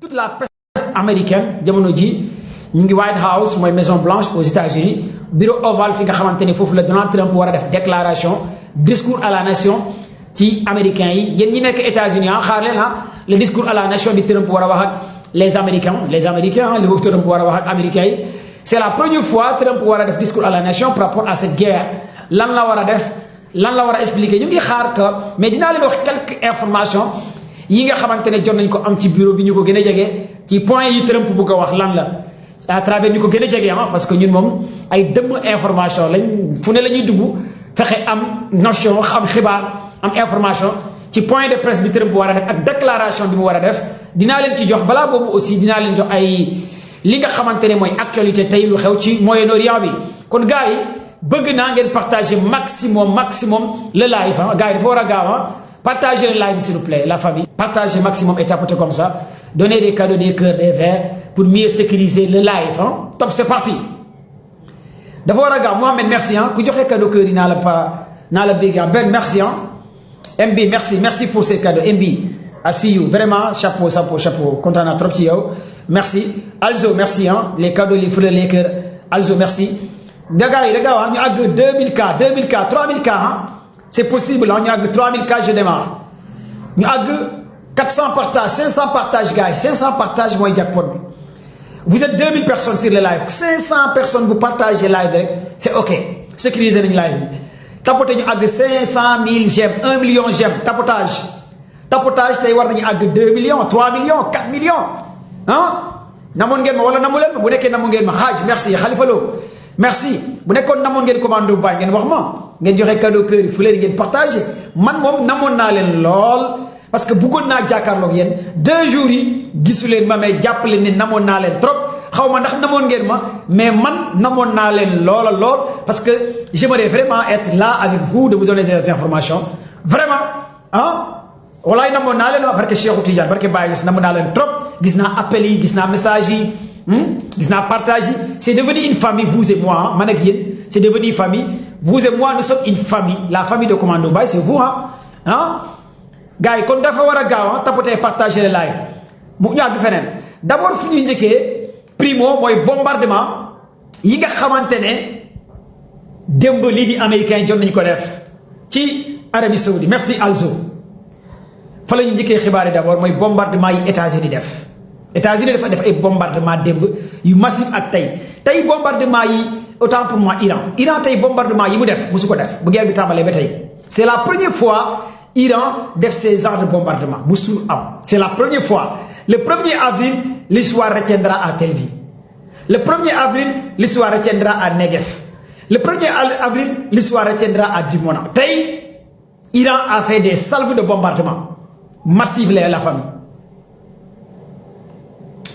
toute la presse américaine jamono ji ñu ngi White House mooy Maison Blanche aux États-Unis bureau ovale fi nga xamante ne foofu la Donald Trump war a def déclaration discours à la nation ci américains yi yéen ñi nekk États-Unis xaar leen le discours à la nation di Trump war a wax ak les Américains li Trump war a wax ak américains yi c'est la première fois Trump war a def discours à la nation par rapport à cette guerre lan la war a def lan la war a expliquer ñu ngi xaar que mais dinaa leen wax quelques informations yi nga xamante ne jot nañ ko am ci bureau bi ñu ko gën a jege ci point yi Trump bëgg a wax lan la à travers ñu ko gën a jege parce que ñun moom ay dëmm information lañ fu ne la ñuy dugg fexe am notion xam xibaar am information ci point de presse bi Trump war a def ak déclaration bi mu war a def dinaa leen ci jox balaa boobu aussi dinaa leen jox ay li nga xamante ne mooy actualité tey lu xew ci Moyen-Orient bi kon gars yi bëgg naa ngeen partager maximum le live gars yi dafa war a gaaw partagez le live s'il vous plaît la famille partagez maximum et tapotez comme ça donnez des cadeaux des cœurs des verres pour mieux sécuriser le live top c'est parti dafa war a gaaw Mohamed merci ku joxe cadeau cœur yi naa la bégg Ben merci MB merci pour ces cadeaux MB I see you vraiment chapeau kontaan naa trop ci yow merci Alzo merci les cadeaux les fleurs les cœurs Alzo merci gars yi da gaaw ñu àgg 2000K 3000K c'est possible ñu àgg 3000K je démarre ñu àgg 400 partages 500 partages gars yi 500 partages mooy jackpot bi vous êtes 2000 personnes sur le live 500 personnes vous partagez live rek c'est ok sécuriser nañu live bi tapoter ñu àgg 500 000 j'aime 1 million j'aime tapotage tey war nañu àgg 2 millions 3 millions 4 millions namoon ngeen ma wala namu leen ma bu nekkee namu ngeen ma xaaj merci Khalifa Lo merci bu nekkoon namoon ngeen commande bu baax ngeen wax ma ngeen joxe cadeau cœur yi fu leen ngeen partagé man moom namoon naa leen lool parce que bëggoon naa jàkkaarloog yéen 2 jours yi gisu leen ma mais jàpp leen ni namoon naa leen trop xaw ma ndax namoon ngeen ma mais man namoon naa leen lool parce que j'aimerais vraiment être là avec vous de vous donner des informations vraiment walaay namoon naa leen barke Cheikhou Tidiane barke Baye gis namoon naa leen trop gis naa appels yi gis naa messages yi gis naa partage yi c'est devenu une famille vous et moi man ak yéen c'est devenu une famille vous et moi nous sommes une famille la famille de Commando Baye c'est vous gars yi kon dafa war a gaaw tapoter partager le live mu ñu àgg feneen d'abord fi ñuy njëkkee primo mooy bombardement yi nga xamante ne démb lii di américain jot nañu ko def ci Arabie Saoudite merci Alzo fa la ñu njëkkee xibaar yi d'abord mooy bombardement yi États-Unis def États-Unis dafa def ay bombardement démb yu massif ak tey bombardement yi autant pour moi Iran tey bombardement yi mu def musu ko def bu guerre bi tàmbalee ba tey c'est la première fois Iran def ces genres de bombardement musul am c'est la première fois le 1er avril l'histoire retiendra à Tel Aviv le 1er avril l'histoire retiendra à Negev le 1er avril l'histoire retiendra à Dimona tey Iran a fait des salves de bombardement massifs la famille.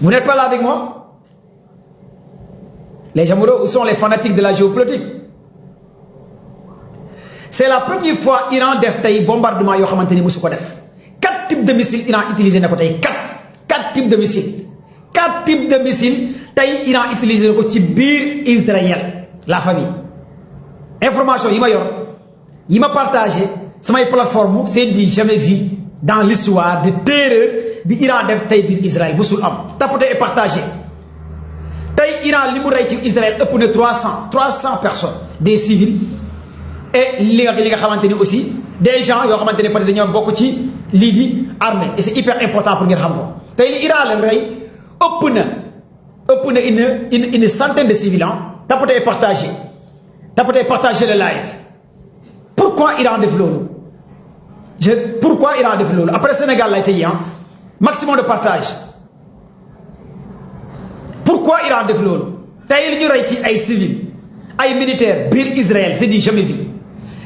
Vous n'êtes pas là avec moi? Les amoureux, où sont les fanatiques de la géopolitique? C'est la première fois Iran def tey bombardement yoo xamante ni musu ko def 4 types de missiles Iran utilisé na ko tey 4 types de missiles 4 types de missiles tey Iran utilisé na ko ci biir Israël la famille. Information yi ma yor yi ma partagé samay plateforme c'est du jamais vu dans l'histoire de terreur bi Iran def tey biir Israël musul am tapoter et partager tey Iran li mu rey ci Israël ëpp na 300 personnes des civils et li nga xamante ni aussi des gens yoo xamante ne peut-être dañoo bokk ci lii di armée et c'est hyper important pour ngeen xam ko tey li Iran leen rey ëpp na une centaine de civils tapoter et partager le live. Pourquoi Iran def loolu pourquoi Iran def loolu après Sénégal lay tey maximum de partage pourquoi Iran def loolu tey li ñu rey ci ay civils ay militaires biir Israël c'est du jamais vu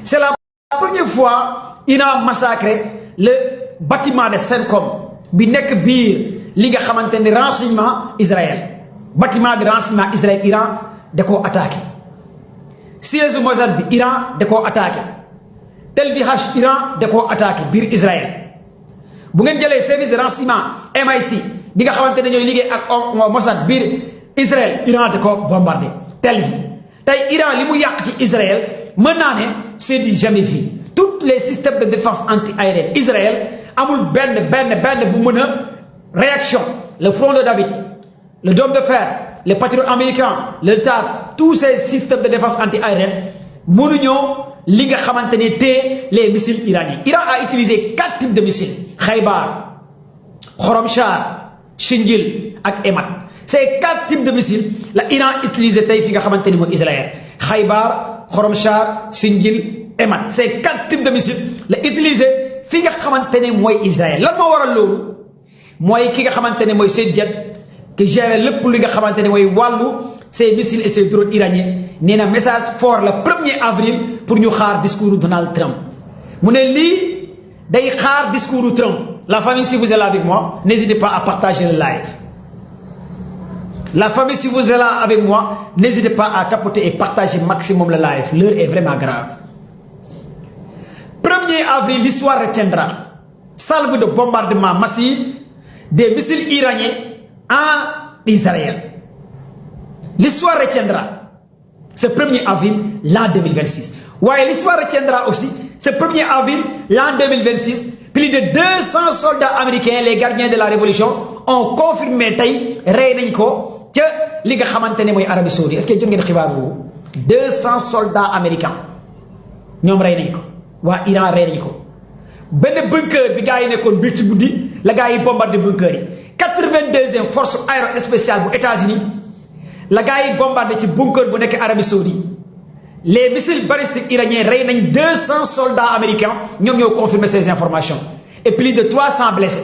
c'est la première fois Iran massacré le bâtiment de CENTCOM bi nekk biir li nga xamante ni renseignement Israël bâtiment de renseignement Israël Iran da koo attaqué siège Mossad bi Iran da koo attaqué Tel Aviv Iran da koo attaqué biir Israël bu ngeen jëlee service de renseignement MI6 bi nga xamante ne ñooy liggéey ak Mossad biir Israël Iran da koo bombardé Tel Aviv tey Iran li mu yàq ci Israël mën naa ne c'est du jamais vu tous les systèmes de défense anti-aérienne Israël amul benn bu mën a réaction le front de David, le dôme de fer, les patriotes américains, le THAAD, tous ces systèmes de défense anti-aérienne, mënuñoo li nga xamante ne les missiles iraniens. Iran a utilisé 4 types de missiles: Khaybar, Khorramshahr, Shinjil et Emat. Ces 4 types de missiles la Iran utilisé tey fi nga xamante ni mooy Israël. Khaybar, Khorramshahr, Shinjil, Emat. Ces 4 types de missiles la utilisé fi nga xamante ne mooy Israël. Lan moo waral loolu mooy ki nga xamante ne mooy seen jet qui gère lépp li nga xamante ne mooy wàllu ces missiles et ces drones iraniens nee na message fort le 1er avril pour ñu xaar discours Donald Trump. mu ne lii day xaar discours Trump. La famille, si vous êtes là avec moi, n'hésitez pas à partager le live. La famille, si vous êtes là avec moi, n'hésitez pas à tapoter et partager maximum le live. L'heure est vraiment grave. 1er avril, l'histoire retiendra. Salve de bombardement massif des missiles iraniens en Israël. L'histoire retiendra ce 1er avril l'an 2026. Ouais, l'histoire retiendra aussi ce 1er avril l'an 2026. Plus de 200 soldats américains, les gardiens de la révolution, ont confirmé tay rey nañ ko ci li nga xamantene moy Arabie Saoudite. Est-ce que jot ngeen xibaar boobu 200 soldats américains ñom rey nañ ko. Wa Iran rey nañ ko. Ben bunker bi gaay yi nekkoon bi ci guddi la gaay yi bombardé bunker yi. 82e force aérospatiale bu États-Unis la gaay yi bombardé ci bunker bu nekk Arabie Saoudite. Les missiles balistiques iraniens rey nañ 200 soldats américains ñom ñoo confirmé ces informations et plus de 300 blessés.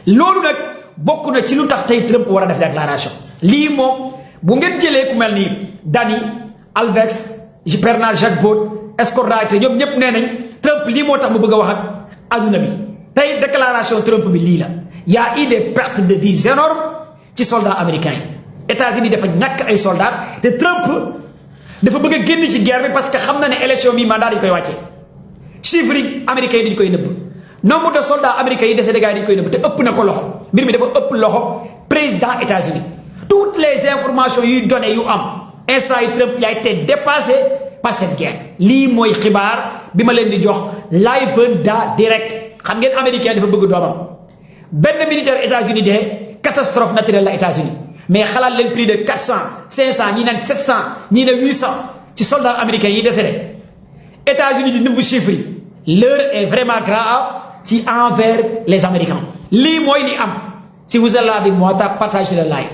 Lolu nak bokku na ci lu tax tay Trump wara def déclaration. Li mom bu ngeen jëlé ku melni Dani Alvex, Bernard Jacques Baud, Scott Wright ñom ñep nenañ Trump li moo tax mu bëgg wax ak aduna bi. Tay déclaration Trump bi li la. Il y a eu des pertes de vies énormes ci soldats américains. États-Unis dafa ñak ay soldats te Trump dafa bëgg génn ci guerre bi parce que xam na ne élection mi mandat dañ koy wàcce. Chiffres yi américains yi dañ koy nëbb. Nombre de soldats américains yi décédé gars yi dañ koy nëbb te ëpp na ko loxo. Mbir mi dafa ëpp loxo président États-Unis. Toutes les informations yuy donné yu am instant yi Trump a été dépassé par cette guerre. Lii mooy xibaar bi ma leen di jox live da direct. Xam ngeen américain dafa bëgg doomam. Benn militaire États-Unis de catastrophe naturelle la États-Unis. Mais xalaat leen plus de 400 500 ñi naan 700 ñi ne 800 ci soldats américains yi décédé. États-Unis di nëbb chiffres yi. L'heure est vraiment grave ci envers les Américains. Lii mooy li am. Si vous êtes là avec moi, partagez le live.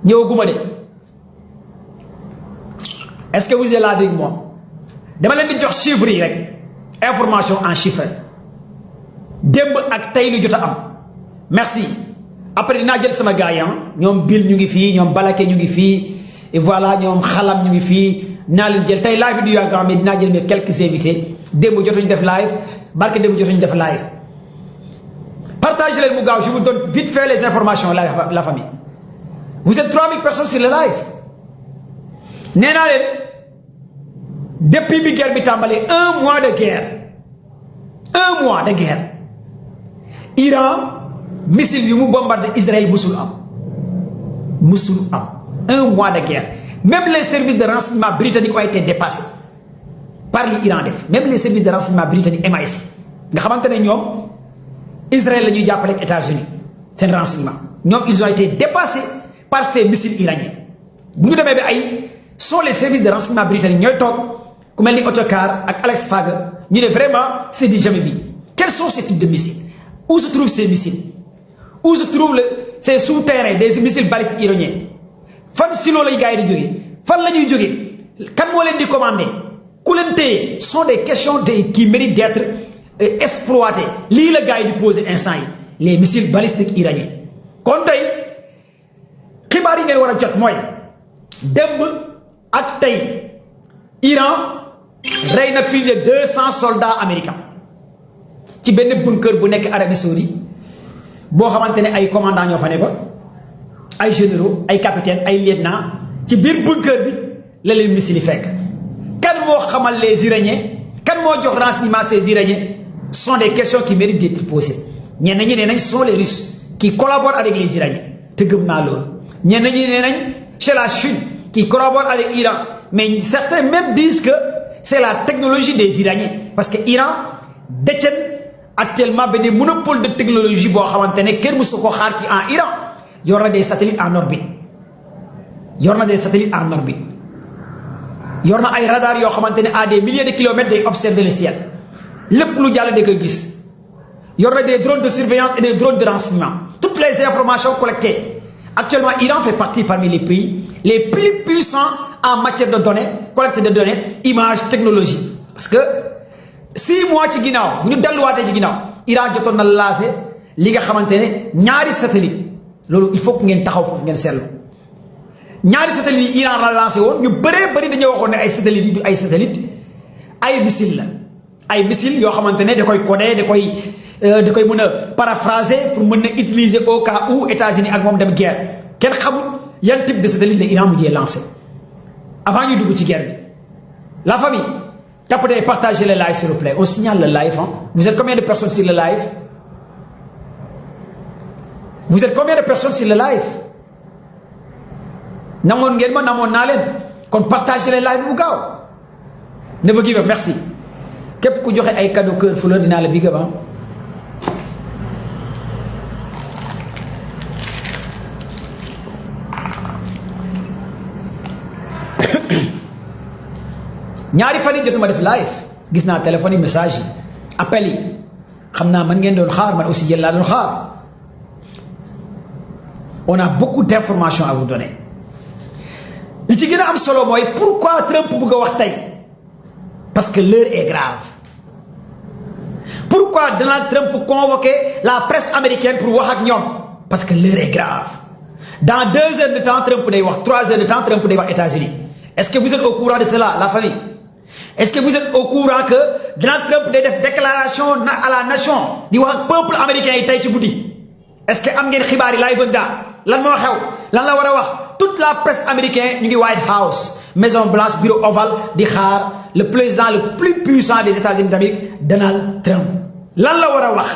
ñëwaguma de. Est-ce que vous êtes là avec moi? dama leen di jox chiffres yi rek. Information en chiffres. Démb ak tey lu jot a am. Merci. Après dinaa jël sama gars yi ñoom Bill ñu ngi fii ñoom Balake ñu ngi fii et voilà ñoom Xalam ñu ngi fii naa leen jël tey live bi du yàgg mais dinaa jël mes quelques invités démb jotuñu def live barke démb jotuñu def live. Partagez leen mu gaaw je vous donne vite fait les informations la famille. Vous êtes 3000 personnes sur le live. nee naa leen depuis bi guerre bi tàmbalee 1 mois de guerre 1 mois de guerre Iran. Missile yu mu bombardé Israël musul am 1 mois de guerre. Même les services de renseignement britanniques ont été dépassés par l'Iran def. Même les services de renseignement britanniques MI6 nga xamante ne ñoom Israël la ñuy jàppale ak États-Unis seen renseignement ñoom ils ont été dépassés par ces missiles iraniens. bu ñu demee ba ay sont les services de renseignement britanniques ñooy toog ku mel ni Otokar ak Alex Fager ñu ne vraiment c'est du jamais vu. Quels sont ces types de missiles? Où se trouvent ces missiles? Où se trouvent ces souterrains des missiles balistiques iraniens? Fan silo lay gars yi di jógee fan la ñuy jógee kan moo leen di commandé ku leen téye sont des questions qui méritent d'être exploitées. Lii la gars yi di poser instant yi les missiles balistiques iraniens. kon tey xibaar yi ngeen war a jot mooy démb ak tey Iran rey na plus de 200 soldats américains ci benn bunker bu nekk Arabie Saoudite boo xamante ne ay commandants ñoo fa nekkoon ay généraux ay capitaines ay lieutenants ci biir bunker bi la leen missile yi fekk. Kan moo xamal les Iraniens kan moo jox renseignement ces Iraniens sont des questions qui méritent d'être posées. ñenn ñi nee nañ sont les Russes qui collaborent avec les Iraniens te gëm naa loolu. ñenn ñi nee nañ c'est la Chine qui collabore avec l'Iran mais certains même disent que c'est la technologie des Iraniens parce que Iran détient actuellement benn monopole de technologie boo xamante ne kenn mësu ko xaar ci en Iran yor na des satellites en orbite yor na des satellites en orbite yor na ay radar yoo xamante ne à des milliers de kilomètres day observer le ciel lépp lu jàll da koy gis yor na des drones de surveillance et des drones de renseignement toutes les informations collectées actuellement Iran fait partie parmi les pays les plus puissants en matière de données collecte de données images technologie parce que 6 mois ci ginnaaw bu ñu delluwaatee ci ginnaaw Iran jotoon na lancé li nga xamante ne ñaari satellite loolu il faut que ngeen taxaw foofu ngeen seetlu ñaari satellite yi Iran la lancé woon ñu bëree bëri dañoo waxoon ne ay satellite yi du ay satellite ay missile la ay missile yoo xamante ne da koy codé da koy mën a paraphraser pour mën a utiliser au cas où États-Unis ak moom dem guerre kenn xamul yan type de satellite la Iran mujjee lancé avant ñuy dugg ci guerre bi la famille tapez et partagez le live s'il vous plaît on signale le live hein. Vous êtes combien de personnes sur le live? Vous êtes combien de personnes sur le live? namoon ngeen ma namoon naa leen kon partagez le live bu gaaw never give up merci képp ku joxe ay cadeau cœur fleur dinaa la big up hein. ñaari fan yi jotuma def live gis naa téléphone yi message yi appel yi xam naa man ngeen doon xaar man aussi yéen laa doon xaar on a beaucoup d'informations à vous donner li ci gën a am solo mooy pourquoi Trump bëgg a wax tey parce que l'heure est grave pourquoi Donald Trump convoqué la presse américaine pour wax ak ñoom parce que l'heure est grave dans 2 heures de temps Trump day wax 3 heures de temps Trump day wax États-Unis est-ce que vous êtes au courant de cela la famille? Est-ce que vous êtes au courant que Donald Trump day def déclaration à la nation di wax ak peuple américain yi tey ci guddi est-ce que am ngeen xibaar yi laay bëgg daa lan moo xew lan la war a wax toute la presse américaine ñu ngi White House Maison Blanche bureau ovale di xaar le président le plus puissant des États-Unis d'Amérique Donald Trump lan la war a wax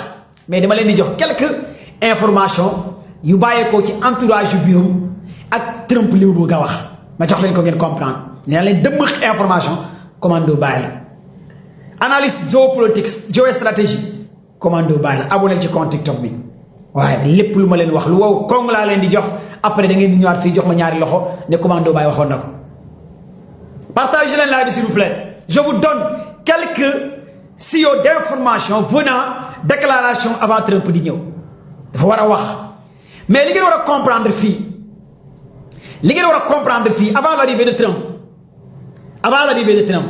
mais dama leen di jox quelques informations yu bàyyeekoo ci entourage yu bureau ak Trump li mu bëgg a wax ma jox leen ko ngeen comprendre nee leen dëmm information commando bàyyi la analyse géopolitique géostratégie commando bàyyi la abonné ci compte TikTok bi waaye lépp lu ma leen wax lu wow kong laa leen di jox après da ngeen di ñëwaat fii jox ma ñaari loxo ne commando bàyyi waxoon na ko partagez leen live bi s'il vous plaît je vous donne quelques silos d'information venant déclaration avant Trump di ñëw dafa war a wax mais li ngeen war a comprendre fii li ngeen war a comprendre fii avant l'arrivée de Trump avant l'arrivée de Trump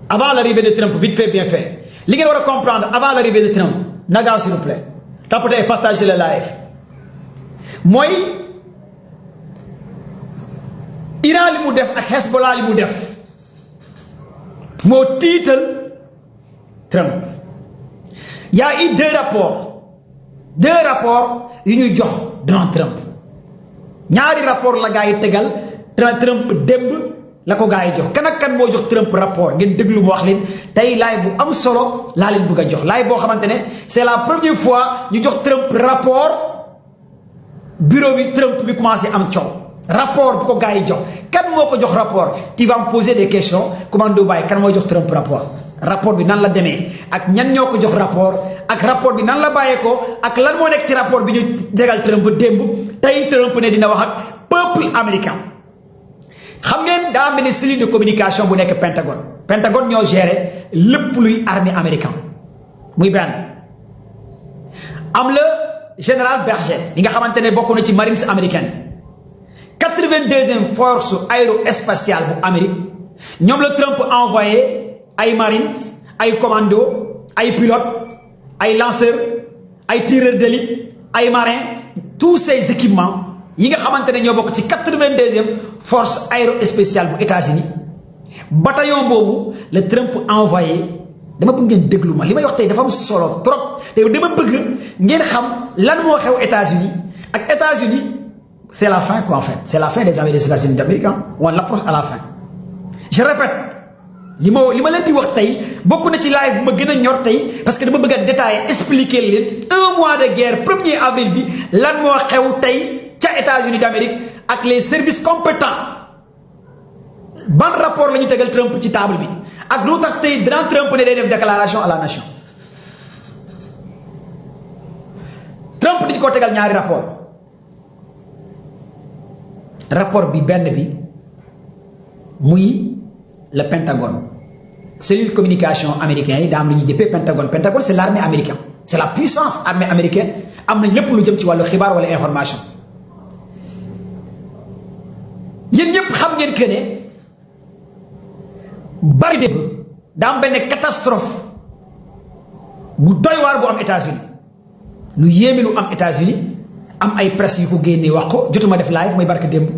avant l'arrivée de Trump vite fait bien fait li ngeen war a comprendre avant l'arrivée de Trump na gaaw s'il vous plaît tapez et partagez le live mooy Iran li mu def ak Hezbollah li mu def moo tiital Trump y a eu deux rapports yu ñuy jox Donald Trump ñaari rapport la gaa yi tegal Trump démb la ko gaa yi jox kan ak kan moo jox Trump rapport ngeen déglu mu wax leen tey laay bu am solo laa leen bëgg a jox laay boo xamante ne c'est la première fois ñu jox Trump rapport bureau bi Trump bi commencé am coow rapport bu ko gaa yi jox kan moo ko jox rapport tu vas me poser des questions commando bàyyi kan moo jox Trump rapport bi nan la demee ak ñan ñoo ko jox rapport ak rapport bi nan la bàyyeekoo ak lan moo nekk ci rapport bi ñu tegal Trump démb tey Trump ne dina wax ak peuple américain xam ngeen daa mel ni cellule de communication bu nekk Pentagone ñoo géré lépp luy armée américain muy benn am la général Berger li nga xamante ne bokk na ci marines américaine 82e force aérospatiale bu Amérique ñoom la Trump envoyé ay marines ay commando ay pilotes ay lanceurs ay tireurs d'élite ay marins tous ces équipements yi nga xamante ne ñoo bokk ci 82e force aérospatiale bu États-Unis bataillon boobu le Trump envoyé dama bëgg ngeen déglu ma li may wax tey dafa am solo trop te dama bëgg ngeen xam lan moo xew États-Unis ak États-Unis c'est la fin quoi en fait c'est la fin des États-Unis d'Amérique on approche à la fin je répète li ma leen di wax tey bokk na ci live bu ma gën a ñor tey parce que dama bëgg a détailler expliquer leen 1 mois de guerre 1er avril bi lan moo xew tey ca États-Unis d'Amérique ak les services compétents ban rapport la ñu tegal Trump ci table bi ak lu tax tey Donald Trump ne day def déclaration à la nation Trump dañ ko tegal ñaari rapport bi benn bi muy le Pentagone cellule communication américain yi daa am lu ñuy jëppee Pentagone c'est l'armée américaine c'est la puissance armée américaine am nañ lépp lu jëm ci wàllu xibaar wala information yéen ñëpp xam ngeen que ne bari dégg daa am benn catastrophe bu doy waar bu am États-Unis lu yéeme lu am États-Unis am ay presse yu ko génnee wax ko jotuma def live mooy barke démb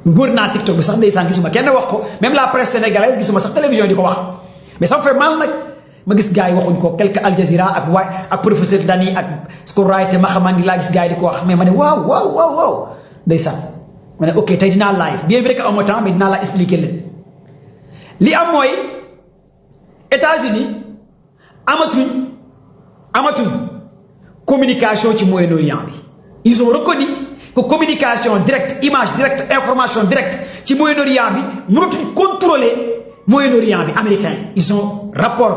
wër naa TikTok bi sax ndeysaan gisuma kenn wax ko même la presse sénégalaise gisuma sax télévision di ko wax mais ça me fait mal nag ma gis gars yi waxuñ ko quelque Al Jazeera ak professeur Dani ak Scorite Mahamandi laa gis gars yi di ko wax mais ma ne waaw ndeysaan ma ne ok tey dinaa live bien vrai que amoo temps mais dinaa la expliquer leen li am mooy États-Unis amatuñ communication ci Moyen-Orient bi ils ont reconnu que communication directe image directe information directe ci Moyen-Orient bi mënatuñ contrôler Moyen-Orient bi américain ils ont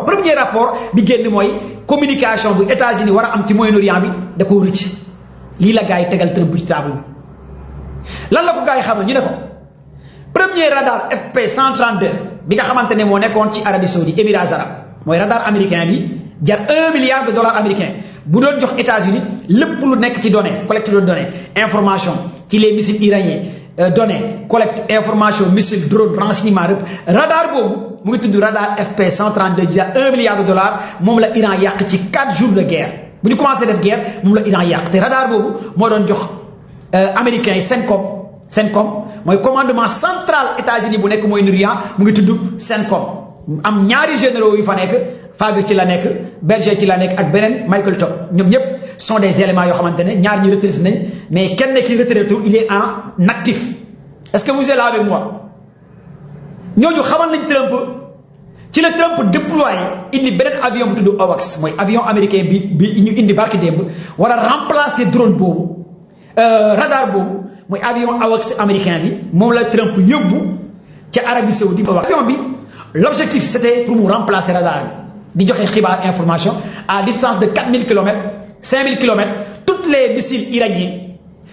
premier rapport bi génn mooy communication bu États-Unis war a am ci Moyen-Orient bi da koo rëcc lii la gars yi tegal Trump ci table bi lan la ko gars yi xam ne ñu ne ko premier radar FP 132 bi nga xamante ne moo nekkoon ci Arabie Saoudite Émirats arabes mooy radar américain bi jar $1 milliard américain bu doon jox États-Unis lépp lu nekk ci données collecte de données information ci les missiles iraniens données collecte information missile drone renseignement radar boobu mu ngi tudd radar FP 132 jar $1 milliard moom la Iran yàq ci 4 jours de guerre bu ñu commencé def guerre moom la Iran yàq te radar boobu moo doon jox américains yi CENTCOM mooy commandement central États-Unis bu nekk Moyen-Orient mu ngi tudd CENTCOM am ñaari généraux yu fa nekk Fabre ci la nekk Berger ci la nekk ak beneen Michael Top ñoom ñëpp sont des éléments yoo xamante ne ñaar ñi retraité nañ mais kenn ki retraité il est en actif est-ce que vous êtes là avec moi ñooñu xamal nañ Trump ci la Trump déployé indi beneen avion bu tudd AWACS mooy avion américain bi ñu indi barki démb war a remplacer drone boobu radar boobu mooy avion AWACS américain bi moom la Trump yóbbu ca Arabie Saoudite avion bi l'objectif c'était pour mu remplacer radar bi di joxe xibaar information à distance de 4000 km 5000 km toutes les missiles iraniens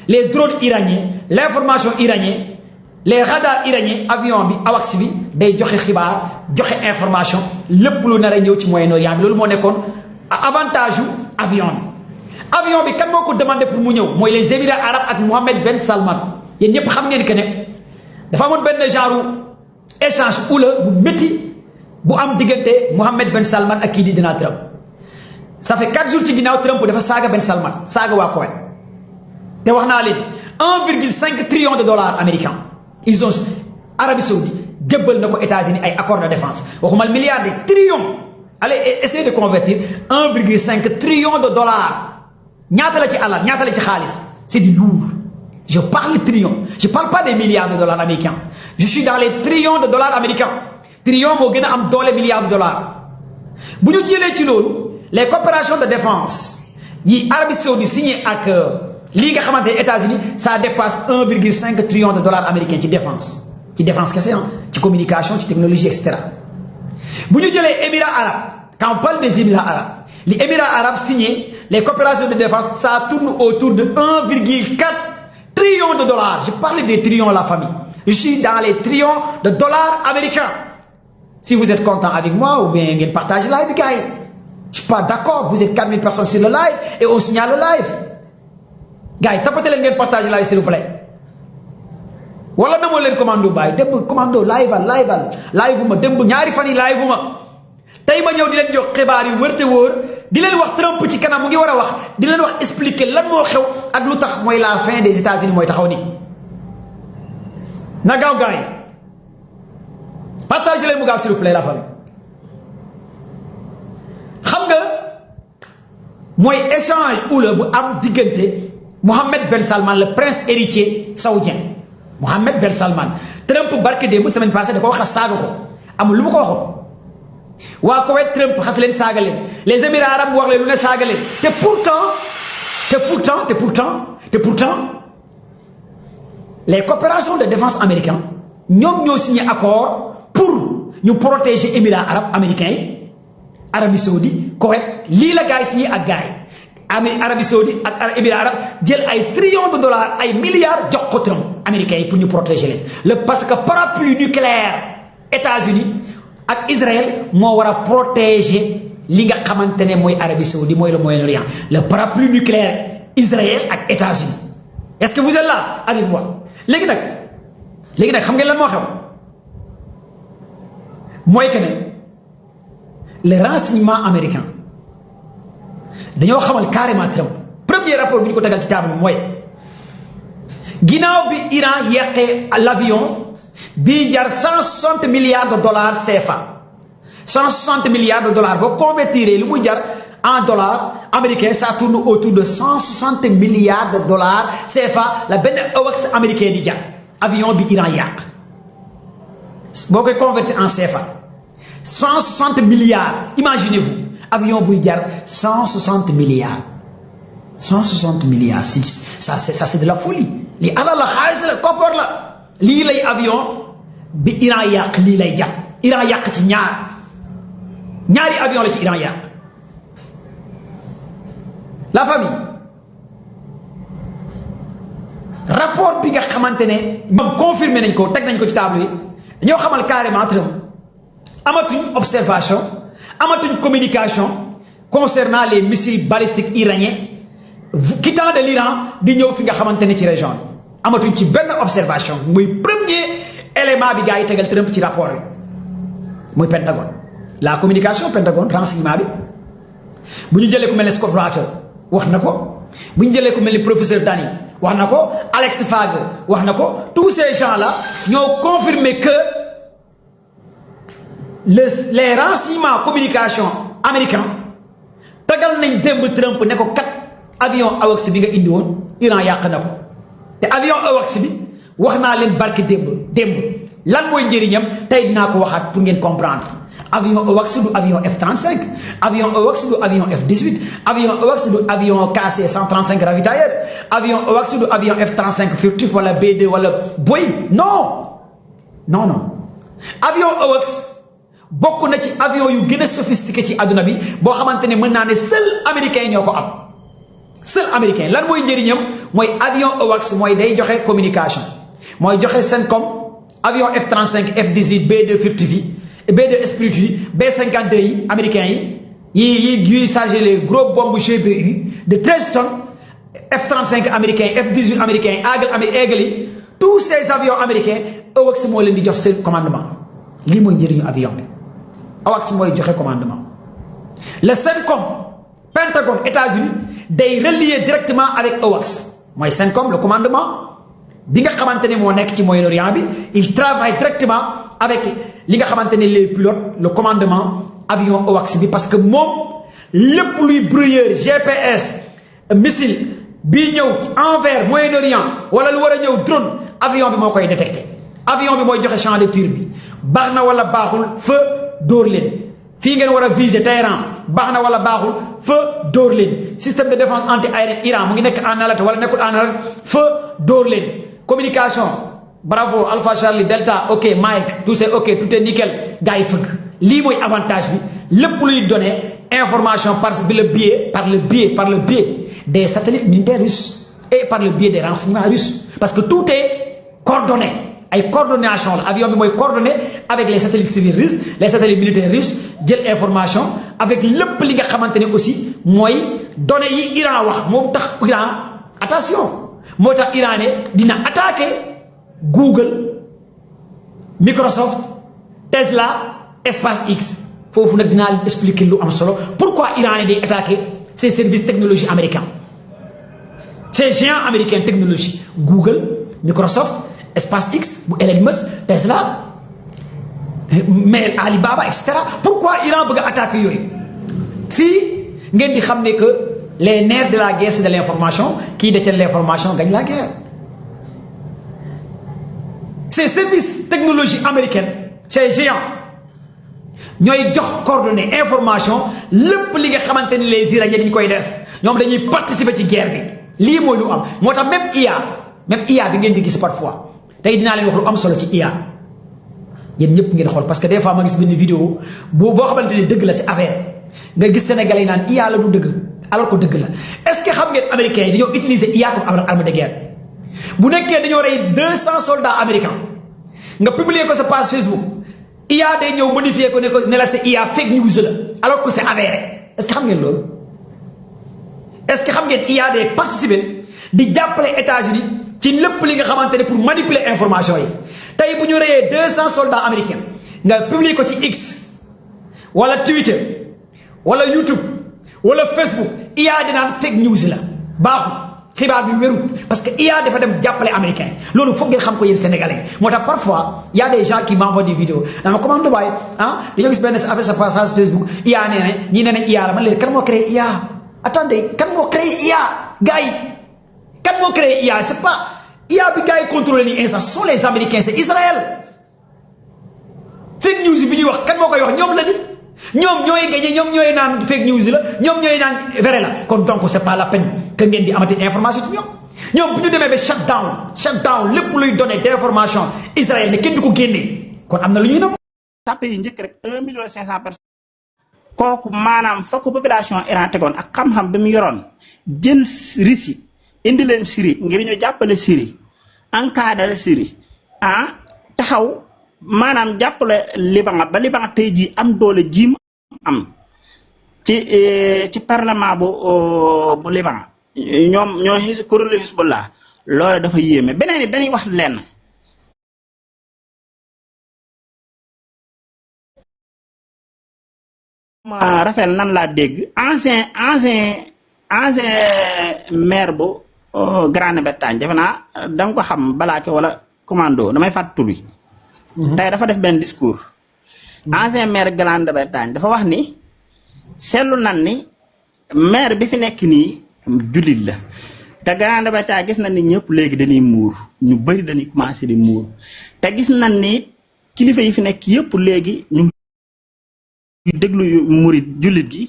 les drones iraniens l'information iranienne les radars iraniens avion bi AWACS bi day joxe xibaar joxe information lépp lu nar a ñëw ci Moyen-Orient bi loolu moo nekkoon avantage avion bi kan moo ko demandé pour mu ñëw mooy les Émirats arabes ak Mohammed Ben Salman yéen ñëpp xam ngeen que ne dafa amoon benn genre échange oula bu métti bu am diggante Mohammed Ben Salman ak kii di Donald Trump ça fait 4 jours ci ginnaaw Trump dafa saaga Ben Salman saaga waa Koweït te wax naa leen 1,5 trillion de dollars américains ils ont Arabie Saoudite jébbal na ko États-Unis ay accord de défense waxuma milliards de trillions allez essayer de convertir 1,5 trillion de dollars ñaata la ci alal ñaata la ci xaalis c'est du lourd je parle trillions je parle pas des milliards de dollars américains je suis dans les trillions de dollars américains trillion moo gën a am doole milliards de dollars bu ñu jëlee ci loolu les coopérations de défense yi Arabie Saoudite signé ak lii nga xamante ne États-Unis ça dépasse 1,5 trillion de dollars américains ci défense kese ci communication ci technologie et cetera bu ñu jëlee Émirats arabes quand on parle des Émirats arabes les Émirats arabes signé les coopérations de défense ça tourne autour de 1,4 trillion de dollars je parle des trillions la famille je suis dans les trillions de dollars américains si vous êtes content avec moi ou bien ngeen partage live bi gars yi je suis pas d'accord vous êtes 4000 personnes sur le live et on signale le live gars yi tapate leen ngeen partage live s'il vous plaît wala na moo leen commando bàyyi démb commando live ma démb ñaari fan yi live ma tey ma ñëw di leen jox xibaar yu wër te wóor di leen wax Trump ci kanam mu ngi war a wax di leen wax expliquer lan moo xew ak lu tax mooy la fin des États-Unis mooy taxaw nii na gaaw gars yi partagez leen mu gaaw s'il vous plaît la famille xam nga mooy échange oula bu am diggante Mohammed Ben Salman le prince héritier saoudien Mohammed Ben Salman Trump barke démb semaine passée da ko wax saaga ko amul lu mu ko waxoon waa Koweït Trump xas leen saaga leen les Émirats arabes wax leen lu ne saaga leen te pourtant les coopérations de défense américains ñoom ñoo signé accord pour ñu protéger Émirats arabes américains yi Arabie Saoudite Koweït lii la gars yi signé ak gars yi Arabie Saoudite ak Émirats arabes jël ay trillions de dollars ay milliards jox ko Trump américains yi pour ñu protéger leen parce que parapluie nucléaire États-Unis ak Israël moo war a protéger li nga xamante ne mooy Arabie Saoudite mooy le Moyen-Orient le parapluie nucléaire Israël ak États-Unis est-ce que vous êtes là avec moi léegi nag xam ngeen lan moo xew mooy que ne le renseignement américain dañoo xamal carrément Trump premier rapport bi ñu ko tegal ci table bi mooy ginnaaw bi Iran yàqee l'avion bi jar 160 milliards de dollars CFA 160 milliards de dollars boo convertir lu muy jar en dollars américains ça tourne autour de 160 milliards de dollars CFA la benn AWACS américain di jar avion bi Iran yàq boo koy convertir en CFA 160 milliards imaginez-vous avion buy jar 160 milliards 160 milliards ça c'est de la folie lii alal la xaalis la koppar la lii lay avion bi Iran yàq lii lay jar Iran yàq ci ñaari avion la ci Iran yàq la famille rapport bi nga xamante ne ñoom confirmé nañ ko teg nañ ko ci table yi dañoo xamal carrément Trump amatuñ observation amatuñ communication concernant les missiles balistiques iraniens quittant de l'Iran di ñëw fi nga xamante ne ci région bi amatuñ ci benn observation muy premier élément bi gars yi tegal Trump ci rapport bi muy Pentagone la communication Pentagone renseignement bi bu ñu jëlee ku mel ne Scott Ratter wax na ko bu ñu jëlee ku mel ni professeur Dani wax na ko Alex Fagg wax na ko tous ces gens là ñoo confirmé que les renseignements communication américains tegal nañ démb Trump ne ko kat avion AWACS bi nga indi woon Iran yàq na ko te avion AWACS bi wax naa leen barke démb lan mooy njëriñam tey dinaa ko waxaat pour ngeen comprendre avion AWACS du avion F-35 avion AWACS du avion F-18 avion AWACS du avion KC-135 ravitailleur avion AWACS du avion F-35 furtif wala B-2 wala Boeing non avion AWACS bokk na ci avion yu gën a sophistiqué ci adduna bi boo xamante ne mën naa ne seul américain ñoo ko am seul américain lan mooy njëriñam mooy avion AWACS mooy day joxe communication mooy joxe CENTCOM avion F-35 F-18 B-2 furtif yi B-2 Spirit yi B-52 yi américains yi yuy chargé les gros bombes GBU de 13 tonnes F-35 américains F-18 américains Eagle yi tous ces avions américains AWACS moo leen di jox seen commandement lii mooy njëriñu avion bi AWACS mooy joxe commandement le CENTCOM Pentagone États-Unis day relier directement avec AWACS mooy CENTCOM le commandement bi nga xamante ne moo nekk ci Moyen-Orient bi il travaille directement avec li nga xamante ne les pilotes le commandement avion AWACS bi parce que moom lépp luy brouilleur GPS missile bii ñëw envers Moyen-Orient wala lu war a ñëw drone avion bi moo koy détecté avion bi mooy joxe champ de tir bi baax na wala baaxul feu dóor leen fii ngeen war a viser Téhéran baax na wala baaxul feu dóor leen système de défense anti-aérienne Iran mu ngi nekk en alerte wala nekkul en alerte feu dóor leen communication bravo Alpha Charlie Delta ok Mike tout c'est ok tout est nickel gars yi fëgg lii mooy avantage bi lépp luy donner information par le biais des satellites militaires russes et par le biais des renseignements russes parce que tout est coordonné ay coordination la avion bi mooy coordonné avec les satellites civils russes les satellites militaires russes jël information avec lépp li nga xamante ne aussi mooy données yi Iran wax moom tax Iran attention moo tax Iran ne dina attaquer Google Microsoft Tesla SpaceX foofu nag dinaa leen expliquer lu am solo pourquoi Iran ne day attaquer ces services technologie américains ces géants américains technologie Google Microsoft SpaceX bu Elon Musk Tesla mais Alibaba et cetera pourquoi Iran bëgg a attaquer yooyu fii ngeen di xam ne que les nerfs de la guerre c'est de l'information qui détient l'information gagne la guerre ces services technologie américaines ces géants ñooy jox coordonnées information lépp li nga xamante ni les Iraniens dañ koy def ñoom dañuy participer ci guerre bi lii mooy lu am moo tax même IA bi ngeen di gis parfois tey dinaa leen wax lu am solo ci IA yéen ñëpp ngeen xool parce que des fois ma gis benn vidéo boo xamante ni dëgg la ci affaire nga gis Sénégalais yi naan IA la du dëgg alors que dëgg la est-ce que xam ngeen américains yi dañoo utiliser IA comme arme de guerre bu nekkee dañoo rey 200 soldats américains nga publier ko sa page Facebook IA day ñëw modifier ko ne la c'est IA fake news la alors que c'est avéré est-ce que xam ngeen loolu est-ce que xam ngeen IA day participer di jàppale États-Unis ci lépp li nga xamante ne pour manipuler information yi tey bu ñu reyee 200 soldats américains nga publier ko ci X wala Twitter wala YouTube wala Facebook IA di naan fake news la baaxul xibaar bi wérul parce que IA dafa dem jàppale américain loolu foog ngeen xam ko yéen sénégalais moo tax parfois y a des gens qui m'envoient des vidéos dama commande Dubaï dañoo gis benn affaire sa page Facebook IA nee na ñii nee nañ IA la man leen kan moo créé IA attendez kan moo créé IA gars yi kan moo créé IA c'est pas IA bi gars yi contrôlé ni instant ce sont les américains c'est Israël fake news bi ñuy wax kan moo koy wax ñoom la di ñoom ñooy gagné ñoom ñooy naan fake news la ñoom ñooy naan vrai la kon donc c'est pas la peine que ngeen di amati information ci ñoom bu ñu demee ba shutdown lépp luy donné d'information Israël ne kenn du ko génnee kon am na lu ñuy nam tàppe yi njëkk rek 1,5 million personnes kooku maanaam fa ko population Iran tegoon ak xam-xam bi mu yoroon jël Russie indi leen Syrie ngir ñu jàppale Syrie encadré Syrie taxaw maanaam jàppale Liban ba Liban tey jii am doole jiim am ci parlement bu Liban ñoom ñoo kuréelu Hezbollah loolu dafa yéeme beneen it dañuy wax lenn ma rafet nan laa dégg ancien maire bu Grande-Bretagne defe naa da nga ko xam Balaké wala commando damay fàtt tur wi tey dafa def benn discours ancien maire Grande-Bretagne dafa wax ni seetlu nan ni maire bi fi nekk nii jullit la te Grande-Bretagne gis nañ ni ñëpp léegi dañuy muur ñu bëri dañuy commencé di muur te gis nañ ni kilifa yi fi nekk yëpp léegi ñu ngi déglu yu murit jullit gi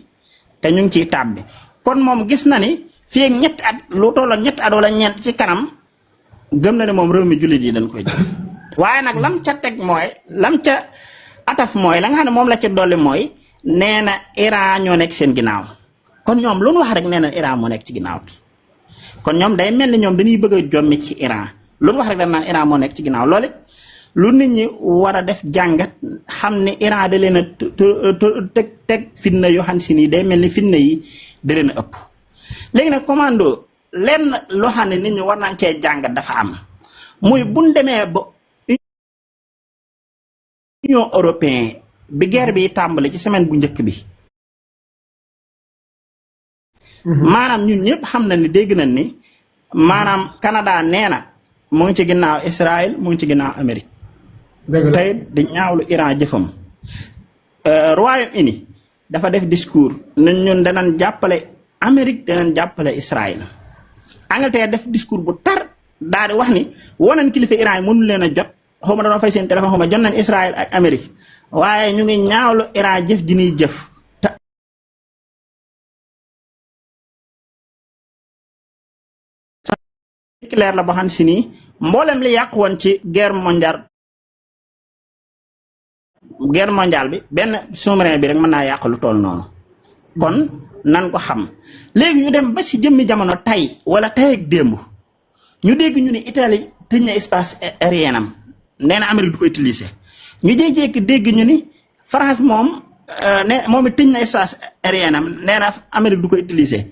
te ñu ngi ciy tàbbi kon moom gis na ni fii ak ñetti at lu tolloon ñetti at wala ñeent ci kanam gëm na ne moom réew mi jullit yi dañ koy jël waaye nag lam ca teg mooy lam ca ataf mooy la nga xam ne moom la ca dolli mooy nee na Iran ñoo nekk seen ginnaaw kon ñoom lu nu wax rek nee na Iran moo nekk ci ginnaaw bi kon ñoom day mel ni ñoom dañuy bëgg a jommi ci Iran lu nu wax rek dañ naan Iran moo nekk ci ginnaaw loolu it lu nit ñi war a def jàngat xam ne Iran da leen a teg fitna yoo xam si nii day mel ni fitna yi da leen a ëpp léegi nag commando lenn loo xam ne nit ñi war nañ cee jàngat dafa am muy buñ demee ba Union européenne bi guerre bi tàmbali ci semaine bu njëkk bi maanaam ñun ñëpp xam na ni dégg nañ ni maanaam Canada nee na mu ngi ci ginnaaw Israël mu ngi ci ginnaaw Amérique tey di ñaawlu Iran jëfam Royaume-Uni dafa def discours ñun danañ jàppale Amérique danañ jàppale Israël Angleterre def discours bu tar daal di wax ni wonañ kilifa Iran yi mënu leen a jot xaw ma dañoo fay seen téléphone xaw ma jot nañ Israël ak Amérique waaye ñu ngi ñaawlu Iran jëf ji ñuy jëf te clair la boo xam si nii mboolem li yàq woon ci guerre mondiale bi benn sous-marin bi rek mën naa yàq lu toll noonu kon nan ko xam léegi ñu dem ba si jëmmi jamono tay wala tay ak démb ñu dégg ñu ne Italie tëj na espace aérien am nee na Amérique du ko utiliser ñu jékki-jékki dégg ñu ni France moom moom it tëj na espace aérien am nee na Amérique du ko utiliser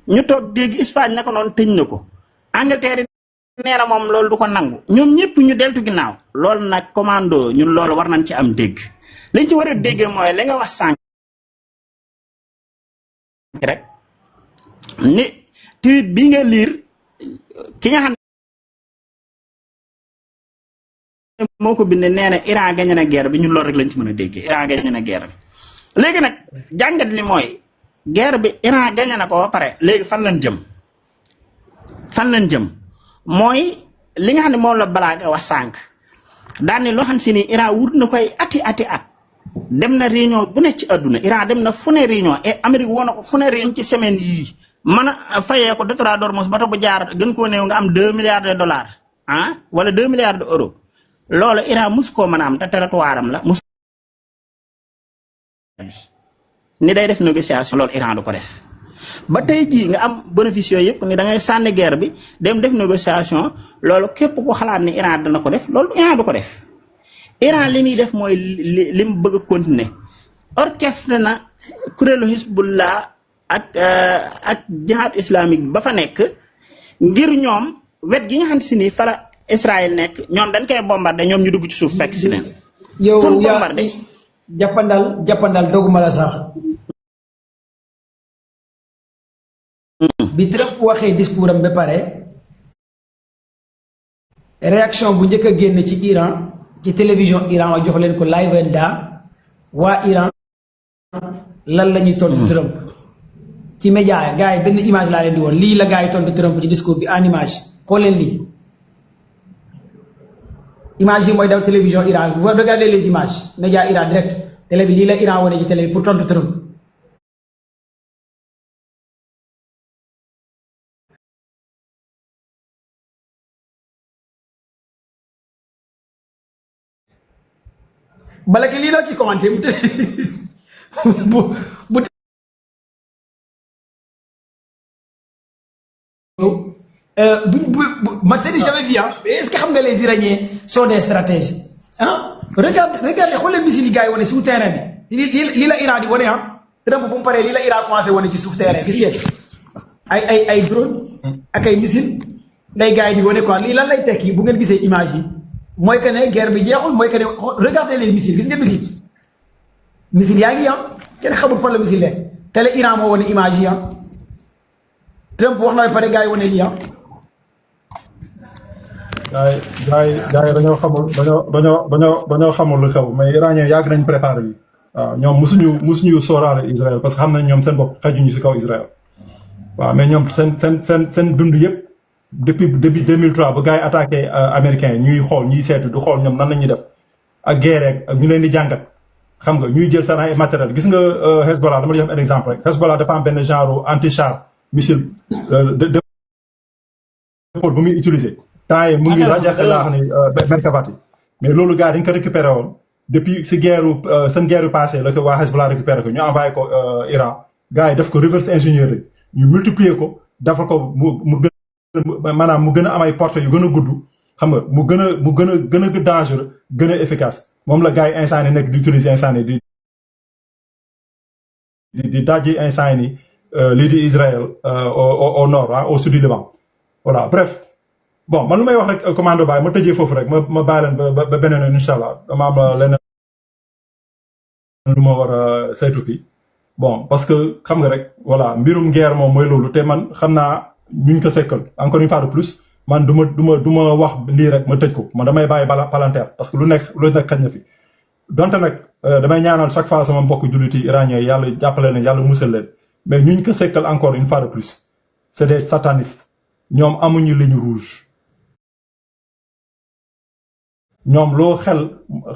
ñu toog dégg Espagne naka noonu tëj na ko Angleterre nee na moom loolu du ko nangu ñoom ñëpp ñu deltu ginnaaw loolu nag commando ñun loolu war nañ ci am dégg liñ ci war a déggee mooy li nga wax sànq rek ni tweet bi nga liir ki nga xam ne moo ko bind nee na Iran gañe na guerre bi ñun loolu rek lañ ci mën a déggee Iran gañe na guerre bi léegi nag jàngat li mooy guerre bi Iran gañe na ko ba pare léegi fan lañ jëm mooy li nga xam ne moom la balaa wax sànq daan ni loo xam si ni Iran wut na koy ati at dem na réunion bu ne ci àdduna Iran dem na fu ne réunion et Amérique woo na ko fu ne réunion ci semaine yii mën a fayee ko Détroit d'Ormuz bato bu jaar gën koo néew nga am 2 milliards de dollars wala 2 milliards de euros loolu Iran mus koo mën a am te territoire am la mus ni day def négociation loolu Iran du ko def ba tey jii nga am bénéfice yooyu yëpp ni da ngay sànni guerre bi dem def négociation loolu képp ku xalaat ni Iran dana ko def loolu Iran du ko def Iran li muy def mooy li mu bëgg a continuer orchestre na kuréelu Hezbollah ak jihad islamique ba fa nekk ngir ñoom wet gi nga xam si ni fa la Israël nekk ñoom dañ koy bombardé ñoom ñu dugg ci suuf fekk si leen. yow bombardé jàppandal doguma la sax. bi Trump waxee discours am ba pare réaction bu njëkk a génn ci Iran ci télévision Iran wa jox leen ko live and waa Iran lan la ñuy tontu Trump ci média gars yi benn image laa leen di woon lii la gars yi tontu Trump ci discours bi en image xool leen lii image yi mooy daw télévision Iran vous regardez les images média Iran direct télé bi lii la Iran wane ci télé bi pour tontu Trump. bala ki lii la ci commenté ma c'est jamais vu est-ce que xam nga les Iraniens sont des stratèges regardez xool leen missile yi gars yi wane suuf terrain bi lii la Iran di wane Trump bu mu paree lii la Iran commencé wane ci suuf terrain gis ngeen ay drone ak ay missile lay gars yi di wane quoi lii lan lay tekki bu ngeen gisee image yi mooy que ne guerre bi jeexul mooy que ne regardez les missiles gis ngeen missile yaa ngi kenn xamul fan la missile nekk télé Iran moo wane image yi Trump wax na ba pare gars yi wane lii gars yi dañoo xamul lu xew mais iranien yàgg nañ préparé bi waaw ñoom musuñu sóoraale Israël parce que xam nañ ñoom seen bopp xajuñu si kaw Israël waaw mais ñoom seen dund yëpp depuis 2003 ba gars yi attaqué américains ñuy xool ñuy seetu du xool ñoom nan la ñuy def ak guerre ak ñu leen di jàngat xam nga ñuy jël seen ay matériel gis nga Hezbollah dama la jox un exemple rek Hezbollah dafa am benn genre anti char missile de bu muy utiliser temps yi mu ngi rajaxe laa xam ne Merkavati mais loolu gars yi dañ ko récupéré woon depuis si seen guerre passé la ko waa Hezbollah récupéré ko ñu envoyé ko Iran gars yi def ko reverse ingénierie ñu multiplier ko dafa ko maanaam mu gën a am ay portées yu gën a gudd xam nga mu gën a dangereux gën a efficace moom la gars yi instant yi nekk di utiliser instant yi di dajji instant yi lii di Israël au nord au sud du Liban voilà bref bon man lu may wax rek commando baay ma tëjee foofu rek ma bàyyi leen ba beneen yoon incha allah dama am leneen lu ma war a saytu fii bon parce que xam nga rek voilà mbirum guerre moom mooy loolu te man xam naa ñu ko sekkal encore une fois de plus man du ma wax lii rek ma tëj ko man damay bàyyi palanteer parce que lu nekk xaj na fi donte nag damay ñaanal chaque fois sama mbokk julliti iranien yàlla jàppale leen yàlla musal leen mais ñu ko sekkal encore une fois de plus c'est des satanistes ñoom amuñu ligne rouge ñoom loo xel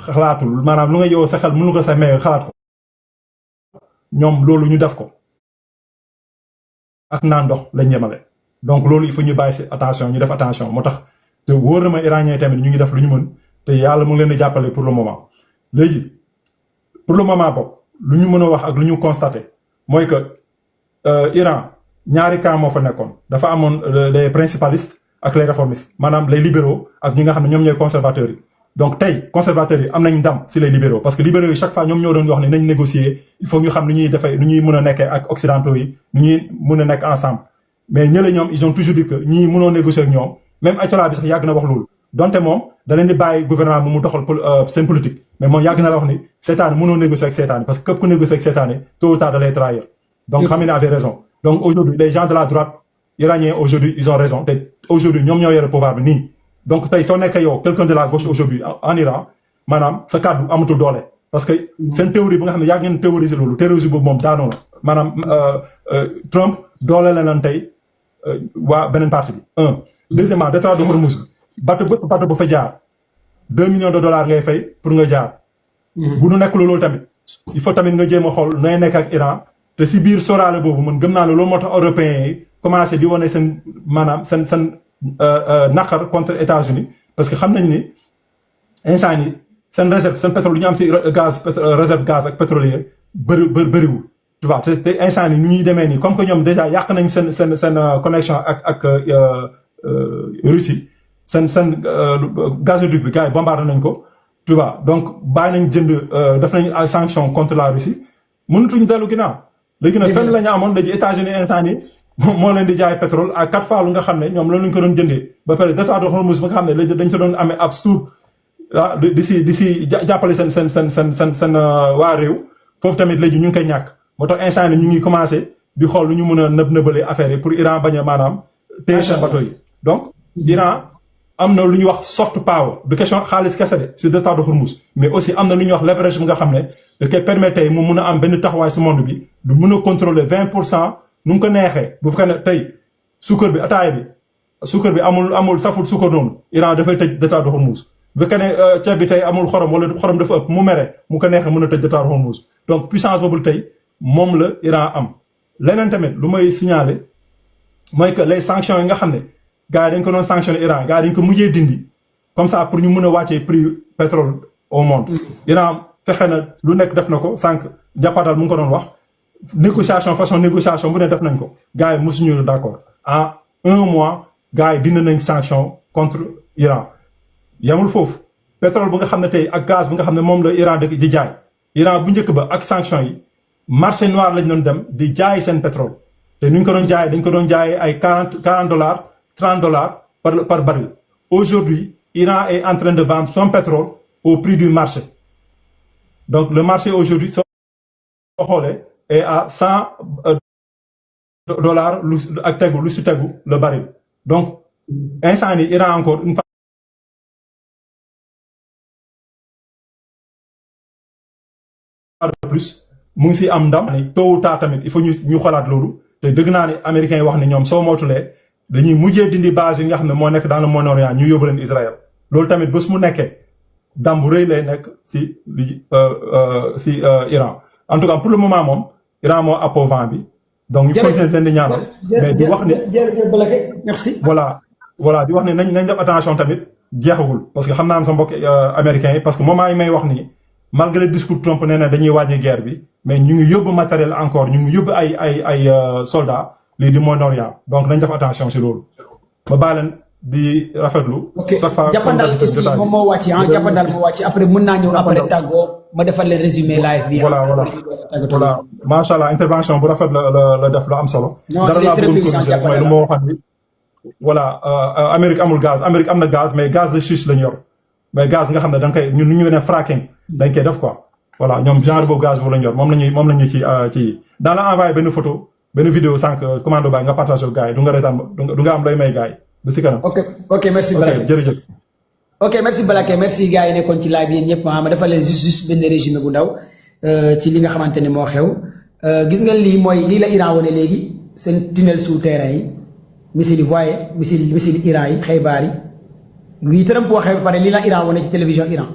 xalaatul maanaam lu nga yow sa xel mënu ko sa may xalaat ko ñoom loolu ñu def ko ak naan ndox lañ yemale donc loolu il faut ñu bàyyi si attention ñu def attention moo tax te wóor na ma iranien tamit ñu ngi def lu ñu mën te yàlla mu ngi leen di jàppale pour le moment léegi pour le moment bopp lu ñu mën a wax ak lu ñu constaté mooy que Iran ñaari camp moo fa nekkoon dafa amoon les principalistes ak les réformistes maanaam les libéraux ak ñi nga xam ne ñoom ñooy conservateurs yi donc tey conservateurs yi am nañ ndam si les libéraux parce que libéraux yi chaque fois ñoom ñoo doon wax ne nañ négocier il faut ñu xam nu ñuy defee nu ñuy mën a nekkee ak occidentaux yi nu ñuy mën a nekk ensemble mais ñële ñoom ils ont toujours dit que ñii mënoo négocier ak ñoom même Ayatollah bi sax yàgg na wax loolu donte moom da leen di bàyyi gouvernement mu doxal seen politique mais moom yàgg na la wax ni seetaan mënoo négocier ak seetaan parce que képp ku négocier ak seetaan tôt ou tard da lay trahir donc Khamenei avait raison donc aujourd'hui les gens de la droite iraniens aujourd'hui ils ont raison te aujourd'hui ñoom ñoo yore pouvoir bi nii donc tey soo nekkee yow quelqu'un de la gauche aujourd'hui en Iran maanaam sa kàddu amatul doole parce que seen théorie bi nga xam ne yàgg ngeen théoriser loolu théorie boobu moom daanoo la maanaam Trump doole la nan tey waa beneen parti bi deuxièmement détroit de Hormuz bateau bu fa jaar 2 millions de dollars ngay fay pour nga jaar bu nu nekk loolu tamit il faut tamit nga jéem a xool nooy nekk ak Iran te si biir soraale boobu man gëm naa ne loolu moo tax européens yi commencé di wane seen maanaam seen naqar contre États-Unis parce que xam nañ ni instant yi seen réserve seen pétrole lu ñu am si gaz réserve gaz ak pétrolier bëriwul tu vois te instant ni ñuy demee nii comme que ñoom déjà yàq nañ seen connexion ak Russie seen gazoduc bi gars yi bombardé nañ ko tu vois donc bàyyi nañ jënd def nañ ay sanctions contre la Russie mënatuñ dellu ginnaaw léegi nag fenn la ñu amoon léegi États-Unis instant ni moo leen di jaay pétrole à 4 fois lu nga xam ne ñoom loolu lañ ko doon jëndee ba pare détroit de Hormuz ba nga xam ne léegi dañ ko doon amee ab suur ah di si jàppale seen waa réew foofu tamit léegi ñu ngi koy ñàkk moo tax instant ni ñu ngi commencé di xool lu ñu mën a nëbalee affaire yi pour Iran bañ a maanaam téye seen bateau yi donc Iran am na lu ñuy wax soft power du question xaalis kese de si détroit de Hormuz mais aussi am na lu ñuy wax leverage bi nga xam ne da koy permettre mu mun a am benn taxawaay si monde bi du mun a contrôler 20% nu mu ko neexee bu fekkee ne tey suukar bi ataaya bi suukar bi amul saful suukar noonu Iran dafay tëj détroit de Hormuz bu fekkee ne ceeb bi tey amul xorom wala xorom dafa ëpp mu mere mu ko neexee mën a tëj détroit de Hormuz donc puissance boobu tey moom la Iran am. leneen tamit lu may signaler mooy que les sanctions yi nga xam ne gars yi dañ ko doon sanctionné Iran gars yi dañ ko mujjee dindi comme ça pour ñu mën a wàccee prix pétrole au monde. Iran fexe na lu nekk def na ko sànq jàppatal mu ngi ko doon wax négociation façon négociation bu ne def nañ ko gars yi mosuñu d'accord en 1 mois gars yi dindi nañ sanction contre Iran. yamul foofu pétrole bu nga xam ne tey ak gaz bu nga xam ne moom la Iran di jaay Iran bu njëkk ba ak sanction yi marché noir lañ doon dem di jaay seen pétrole te nu ñu ko doon jaayee dañ ko doon jaayee ay $40 $30 par baril. Aujourd'hui Iran est en train de vendre son pétrole au prix du marché donc le marché aujourd'hui soo xoolee est à $100 lu ak tegu lu si tegu le baril donc instant ni Iran encore une fois de plus mu ngi si am ndam tôt ou tard tamit il faut ñu xoolaat loolu te dëgg naa ne américains yi wax ne ñoom soo mootulee dañuy mujjee dindi base yi nga xam ne moo nekk dans le Moyen-Orient ñu yóbbu leen Israël loolu tamit bés mu nekkee dam bu rëy lay nekk si Iran en tout cas pour le moment moom Iran moo appoo vent bi donc ñu continuer leen di ñaanal mais di wax ne merci voilà di wax ne nañ def attention tamit jeexagul parce que xam naa am sa mbokk américains yi parce que moment yi may wax nii malgré discours Trump nee na dañuy wàññi guerre bi mais ñu ngi yóbbu matériel encore ñu ngi yóbbu ay soldats lii di Moyen-Orient donc nañ def attention si loolu ba baa leen di rafetlu. ok jàppandal aussi moom moo wàcc jàppandal moo wàcc après mën naa ñëw après tàggoo ma defal leen résumé live bi. voilà macha allah intervention bu rafet la def lu am solo. dara laa bëggoon corriger mooy lu ma waxoon ni voilà Amérique amul gaz Amérique am na gaz mais gaz de schiste lañ yor mais gaz nga xam ne da nga koy ñun nu ñu ne fracking dañ koy def quoi voilà ñoom genre boobu gaz boobu lañ yor moom lañu ci dans la envoyé benn photo benn vidéo sànq commando baay nga partagé gars yi du nga reetaan du nga am looy may gars yi ba si kanam. ok merci Balaké jërëjëf. ok merci Balaké merci gars yi nekkoon ci live yi ñëpp ma dafa leen juste benn résumé bu ndaw ci li nga xamante ne moo xew gis nga lii la Iran wane léegi seen tunnel souterrain yi missile yi voyé missile Iran yi Xaybar yi lii Trump waxee ba pare lii la Iran wane ci télévision Iran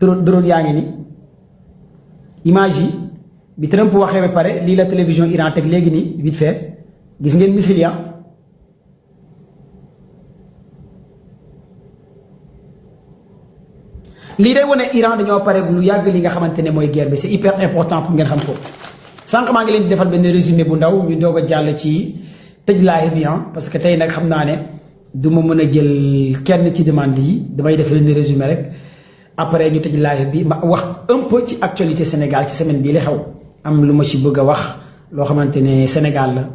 drone yaa ngi ni image yi bi Trump waxee ba pare lii la télévision Iran teg léegi nii vite fait gis ngeen missile ya lii day wane Iran dañoo pare lu yàgg li nga xamante ne mooy guerre bi c'est hyper important pour ngeen xam ko sànq maa ngi leen di defal benn résumé bu ndaw ñu doog a jàll ci tëj live bi parce que tey nag xam naa ne du ma mën a jël kenn ci demande yi damay def leen résumé rek après ñu tëj live bi ma wax un peu ci actualité Sénégal ci semaine bii la xew am lu ma ci bëgg a wax loo xamante ne Sénégal la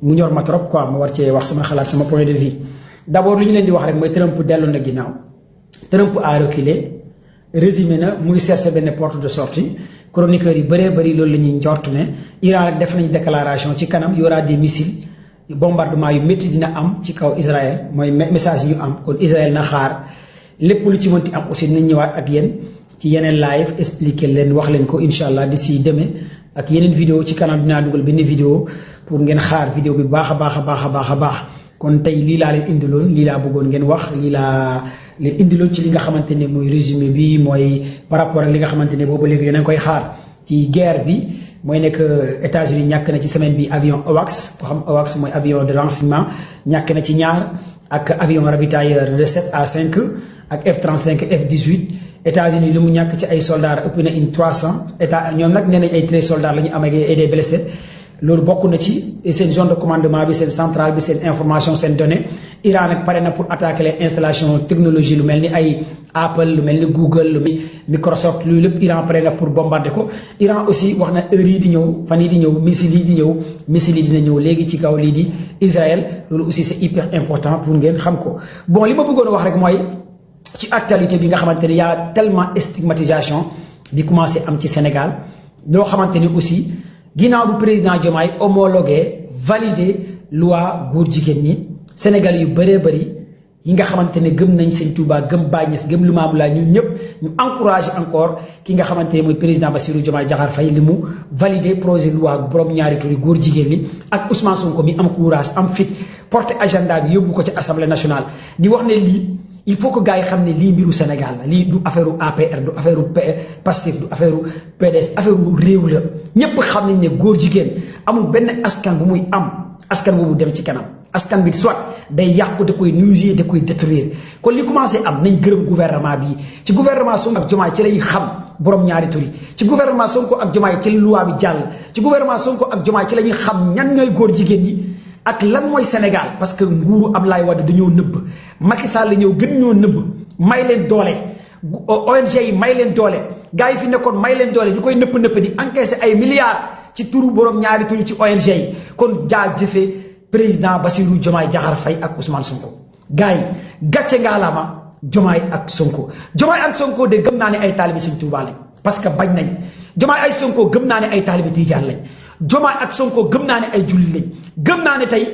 mu ñor ma trop quoi ma war cee wax sama xalaat sama point de vue d'abord lu ñu leen di wax rek mooy Trump dellu na ginnaaw Trump a reculé résumé na mu ngi cherché benn porte de sortie chroniqueurs yi bëree bëri loolu la ñuy njort ne Iran rek def nañ déclaration ci kanam y aura des missiles bombardement yu métti dina am ci kaw Israël mooy message yi ñu am kon Israël na xaar lépp lu ci mënti am aussi dinañ ñëwaat ak yéen ci yeneen live expliquer leen wax leen ko incha allah d'ici demain ak yeneen vidéo ci kanam dinaa dugal benn vidéo pour ngeen xaar vidéo bi baax a baax kon tey lii laa leen indiloon lii laa bëggoon ngeen wax lii laa leen indiloon ci li nga xamante ne mooy résumé bi mooy par rapport ak li nga xamante ne boobu léegi yéen a ngi koy xaar ci guerre bi mooy nekk États-Unis ñàkk na ci semaine bi avion AWACS boo xam AWACS mooy avion de renseignement ñàkk na ci ñaar ak avion ravitailleur de 7 à 5 ak F-35 F-18 États-Unis li mu ñàkk ci ay soldats ëpp na une 300 état ñoom nag nee nañ ay 13 soldats la ñu am ak des blessés loolu bokk na ci seen zone de commandement bi seen centrale bi seen information seen données Iran nag pare na pour attaquer les installations technologie lu mel ni ay Apple lu mel ni Google lu mel ni Microsoft loolu lépp Iran pare na pour bombarder ko Iran aussi wax na heure yi di ñëw fan yi di ñëw missiles yi di ñëw missiles yi dina ñëw léegi ci kaw lii di Israël loolu aussi c'est hyper important pour ngeen xam ko bon li ma bëggoon a wax rek mooy ci actualité bi nga xamante ne y a tellement stigmatisation di commencer am ci Sénégal loo xamante ni aussi ginnaaw bu président Diomaye homologué validé loi góor jigéen ñi Sénégal yu bëree bëri yi nga xamante ne gëm nañ Sëñ Touba gëm Baye Niass gëm Limamou Laye ñun ñëpp ñu encouragé encore ki nga xamante ne mooy président Bassirou Diomaye Diakhar Faye li mu validé projet loi borom ñaari turi góor jigéen ñi ak Ousmane Sonko mi am courage am fit porté agenda bi yóbbu ko ci assemblée nationale di wax ne lii il faut que gars yi xam ne lii mbiru Sénégal la lii du affaire APR du affaire Pastef du affaire PDS affaire réew la ñëpp xam nañ ne góor jigéen amul benn askan bu muy am askan boobu dem ci kanam askan bi soit day yàqu da koy nuire da koy détruire kon li commencé am nañ gërëm gouvernement bi ci gouvernement Sonko ak Diomaye ci lañuy xam borom ñaari turi ci gouvernement Sonko ak Diomaye ci loi bi jàll ci gouvernement Sonko ak Diomaye ci la ñuy xam ñan ñooy góor jigéen ñi ak lan mooy Sénégal parce que nguuru Abdoulaye Wade dañoo nëbb Macky Sall la ñëw gën ñoo nëbb may leen doole ONG yi may leen doole gars yi fi nekkoon may leen doole ñu koy nëpp di encaisser ay milliards ci turu borom ñaari turu ci ONG yi kon jaajëfe président Bassirou Diomaye Diakhar Faye ak Ousmane Sonko gars yi gàcce ngaalama Diomaye ak Sonko Diomaye ak Sonko de gëm naa ne ay taalibi Sëñ Tuubaa lañ parce que bañ nañ Diomaye ay Sonko gëm naa ne ay taalibi Tijaan lañ Diomaye ak Sonko gëm naa ne ay jullit lañ gëm naa ne tey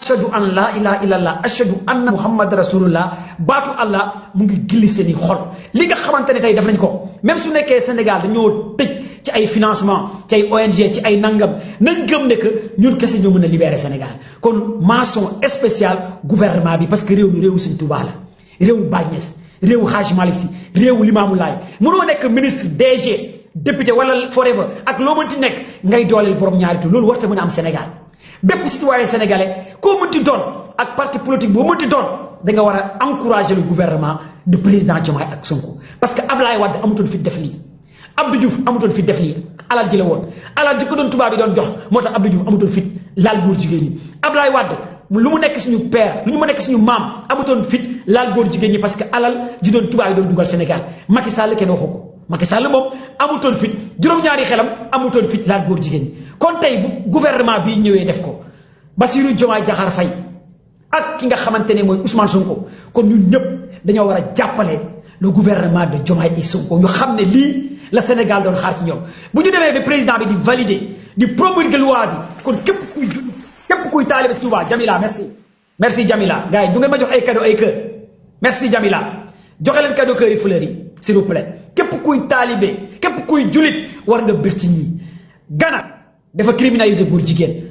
ashadu an la ilaha illallah ashadu anna muhammad rasulullah baatu Allah mu ngi gilli seeni xol li nga xamante ne tey def nañ ko même su nekkee Sénégal dañoo tëj ci ay financement ci ay ONG ci ay nangam nañ gëm ne que ñun kese ñoo mën a libérer Sénégal kon mention spéciale gouvernement bi parce que réew mi réewu Sëñ Tuubaa la réewu Baye Niass réewu Hadj Malick Sy réewu Limamou Laye mënoo nekk ministre DG député wala forever ak loo mënti nekk ngay dooleel borom ñaari tur loolu warta mën a am Sénégal bépp citoyen sénégalais koo mënti doon ak parti politique boo mënti doon da nga war a encourager le gouvernement de président Diomaye ak Sonko parce que Ablaye Wade amutoon fi def lii Abdou Diouf amutoon fi def lii alal ji la woon alal ji ko doon tubaab yi doon jox moo tax Abdou Diouf amutoon fit laal góor jigéen ñi Ablaye Wade lu mu nekk suñu père lu mu nekk suñu maam amutoon fit laal góor jigéen ñi parce que alal ji doon tubaab yi doon dugal Sénégal Macky Sall kenn waxu ko Macky Sall moom amutoon fit juróom-ñaari xelam amutoon fit laal góor jigéen ñi kon tey bu gouvernement bi ñëwee def ko Bassirou Diomaye Diakhar Faye ak ki nga xamante ne mooy Ousmane Sonko kon ñun ñëpp dañoo war a jàppale le gouvernement de Diomaye et Sonko ñu xam ne lii la Sénégal doon xaar ci ñoom bu ñu demee ba président bi di valider di promulguer loi bi kon képp kuy taalibe si Touba Jamila merci Jamila gars yi du ngeen ma jox ay cadeau ay kër merci Jamila joxe leen cadeau kër yi fleurs yi s'il vous plaît képp kuy taalibe képp kuy julit war nga bëgg ci ñii Ghana dafa criminaliser góor jigéen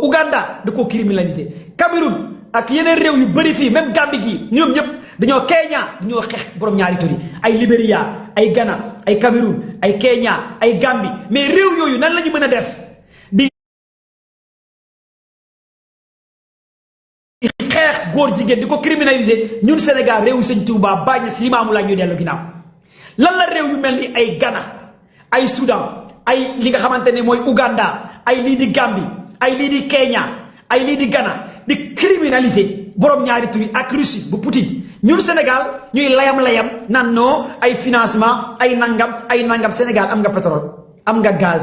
Ouganda da koo criminaliser Cameroun ak yeneen réew yu bëri fii même Gambie gii ñoom ñëpp dañoo Kenya dañoo xeex borom ñaari tur yi ay Libéria ay Ghana ay Cameroun ay Kenya ay Gambie mais réew yooyu nan la ñu mën a def di xeex góor jigéen di ko criminaliser ñun Sénégal réewu Sëñ Tuubaa Baay Ñas Limaamu Laay ñu dellu ginnaaw lan la réew yu mel ni ay Ghana ay Soudan ay li nga xamante ne mooy Ouganda ay lii di Gambie ay lii di Kenya ay lii di Ghana di criminaliser borom ñaari tur yi ak Russie bu Poutine ñun Sénégal ñuy layam-layam nan non ay financement ay nangam Sénégal am nga pétrole am nga gaz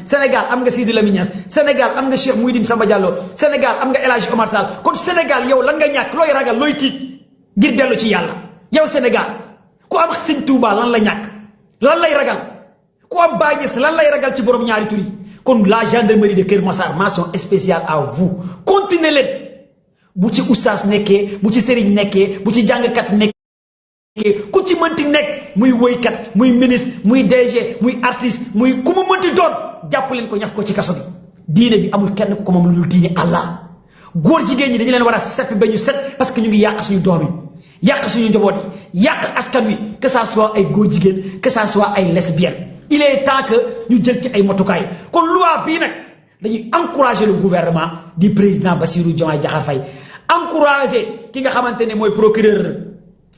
Sénégal am nga Sidi Lamine Niass Sénégal am nga Cheikh Mouhidine Samba Diallo Sénégal am nga El Hadji Omar Tall kon Sénégal yow lan nga ñàkk looy ragal looy tiit ngir dellu ci yàlla yow Sénégal ku am Sëñ Tuubaa lan la ñàkk lan lay ragal ku am Baay Ñas lan lay ragal ci borom ñaari tur yi kon la gendarmerie de Keur Massar mention spéciale à vous continuez leen bu ci oustaz nekkee bu ci sëriñ nekkee bu ci jàngkat nekkee ku ci mënti nekk muy woykat muy ministre muy DG muy artiste muy ku mu mënti doon jàpp leen ko ñaf ko ci kaso bi diine bi amul kenn ku ko moom lu dul diine Allah góor jigéen ñi dañu leen war a seppi ba ñu set parce que ñu ngi yàq suñu doom yi yàq suñu njaboot yi yàq askan wi que ça soit ay góor jigéen que ça soit ay lesbiennes il est temps que ñu jël ci ay motukaay kon loi bii nag dañuy encourager le gouvernement du président Bassirou Diomaye Diakhar Faye encourager ki nga xamante ne mooy procureur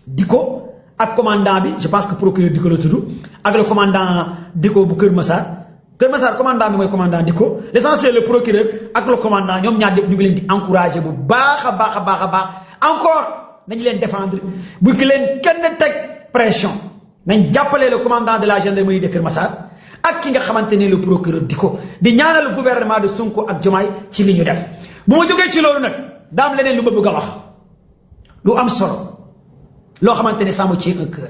Diko ak commandant bi je pense que procureur Diko la tudd ak le commandant Diko bu Kër Massar commandant bi mooy commandant Diko l'essentiel le procureur ak le commandant ñoom ñaar ñëpp ñu ngi leen di encourager bu baax a baax encore nañu leen défendre bu ki leen kenn teg pression nañ jàppale le commandant de la gendarmerie de Kër Massar ak ki nga xamante ne le procureur Diko di ñaanal gouvernement de Sonko ak Diomaye ci li ñu def bu ma jógee ci loolu nag daam leneen lu ma bëgg a wax lu am solo loo xamante ne ça me tient un cœur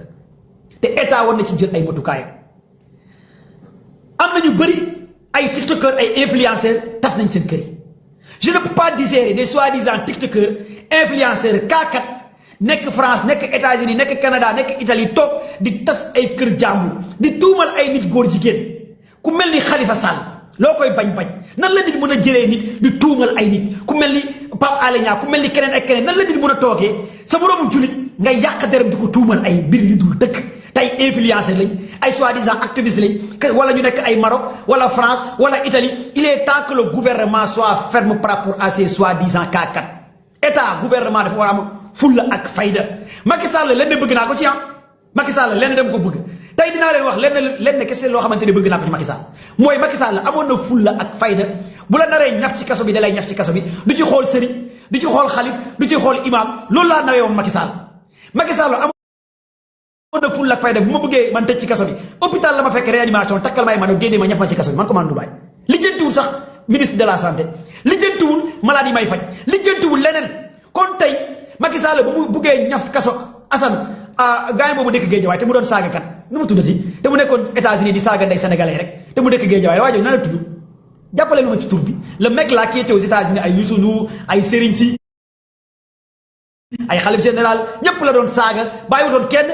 te état war na ci jël ay matukaayam am na ñu bëri ay tiktokers ay influenceurs tas nañ seen kër yi je ne peux pas digérer des soi-disant tiktokers influenceurs kaakat nekk France nekk États-Unis nekk Canada nekk Italie toog di tas ay kër jàmbur di tuumal ay nit góor jigéen ku mel ni Khalifa Sall loo koy bañ-bañ nan la nit mën a jëlee nit di tuumal ay nit ku mel ni Pape Alé Niang ku mel ni keneen ak keneen nan la nit mën a toogee sa moroomu jullit ngay yàq derem di ko tuumal ay mbir yu dul dëkk te ay influenceurs lañ ay soi-disant activistes lañ wala ñu nekk ay Maroc wala France wala Italie il est temps que le gouvernement soit ferme par rapport à ces soi-disant kaakat état gouvernement dafa war a am fulla ak fayda Macky Sall lenn bëgg naa ko ci Macky Sall lenn dem ko bëgg tey dinaa leen wax lenn kese loo xamante ne bëgg naa ko ci Macky Sall mooy Macky Sall amoon na fulla ak fayda bu la naree ñaf ci kaso bi da lay ñaf ci kaso bi du ci xool sëriñ du ci xool xalif du ci xool imam loolu laa nawee woon Macky Sall amoon na fulla ak fayda bu ma bëggee man tëj ci kaso bi hôpital la ma fekk réanimation takkal may man génnee ma ñaf ma ci kaso bi man ko man Dubaay lijjantiwul sax ministre de la santé lijjantiwul maladie may faj lijjantiwul leneen kon tey Macky Sall bu mu buggee ñaf kaso Assane gaañ boobu dëkk Guédiawaye te mu doon saaga kat nu mu tuddati te mu nekkoon États-Unis di saaga ndey sénégalais rek te mu dëkk Guédiawaye waa jooju nan la tudd jàppale ma ci tur bi le mec là qui était aux États-Unis ay Youssou Ndour ay Serigne Sy ay xalif général ñëpp la doon saaga bàyyiwutoon kenn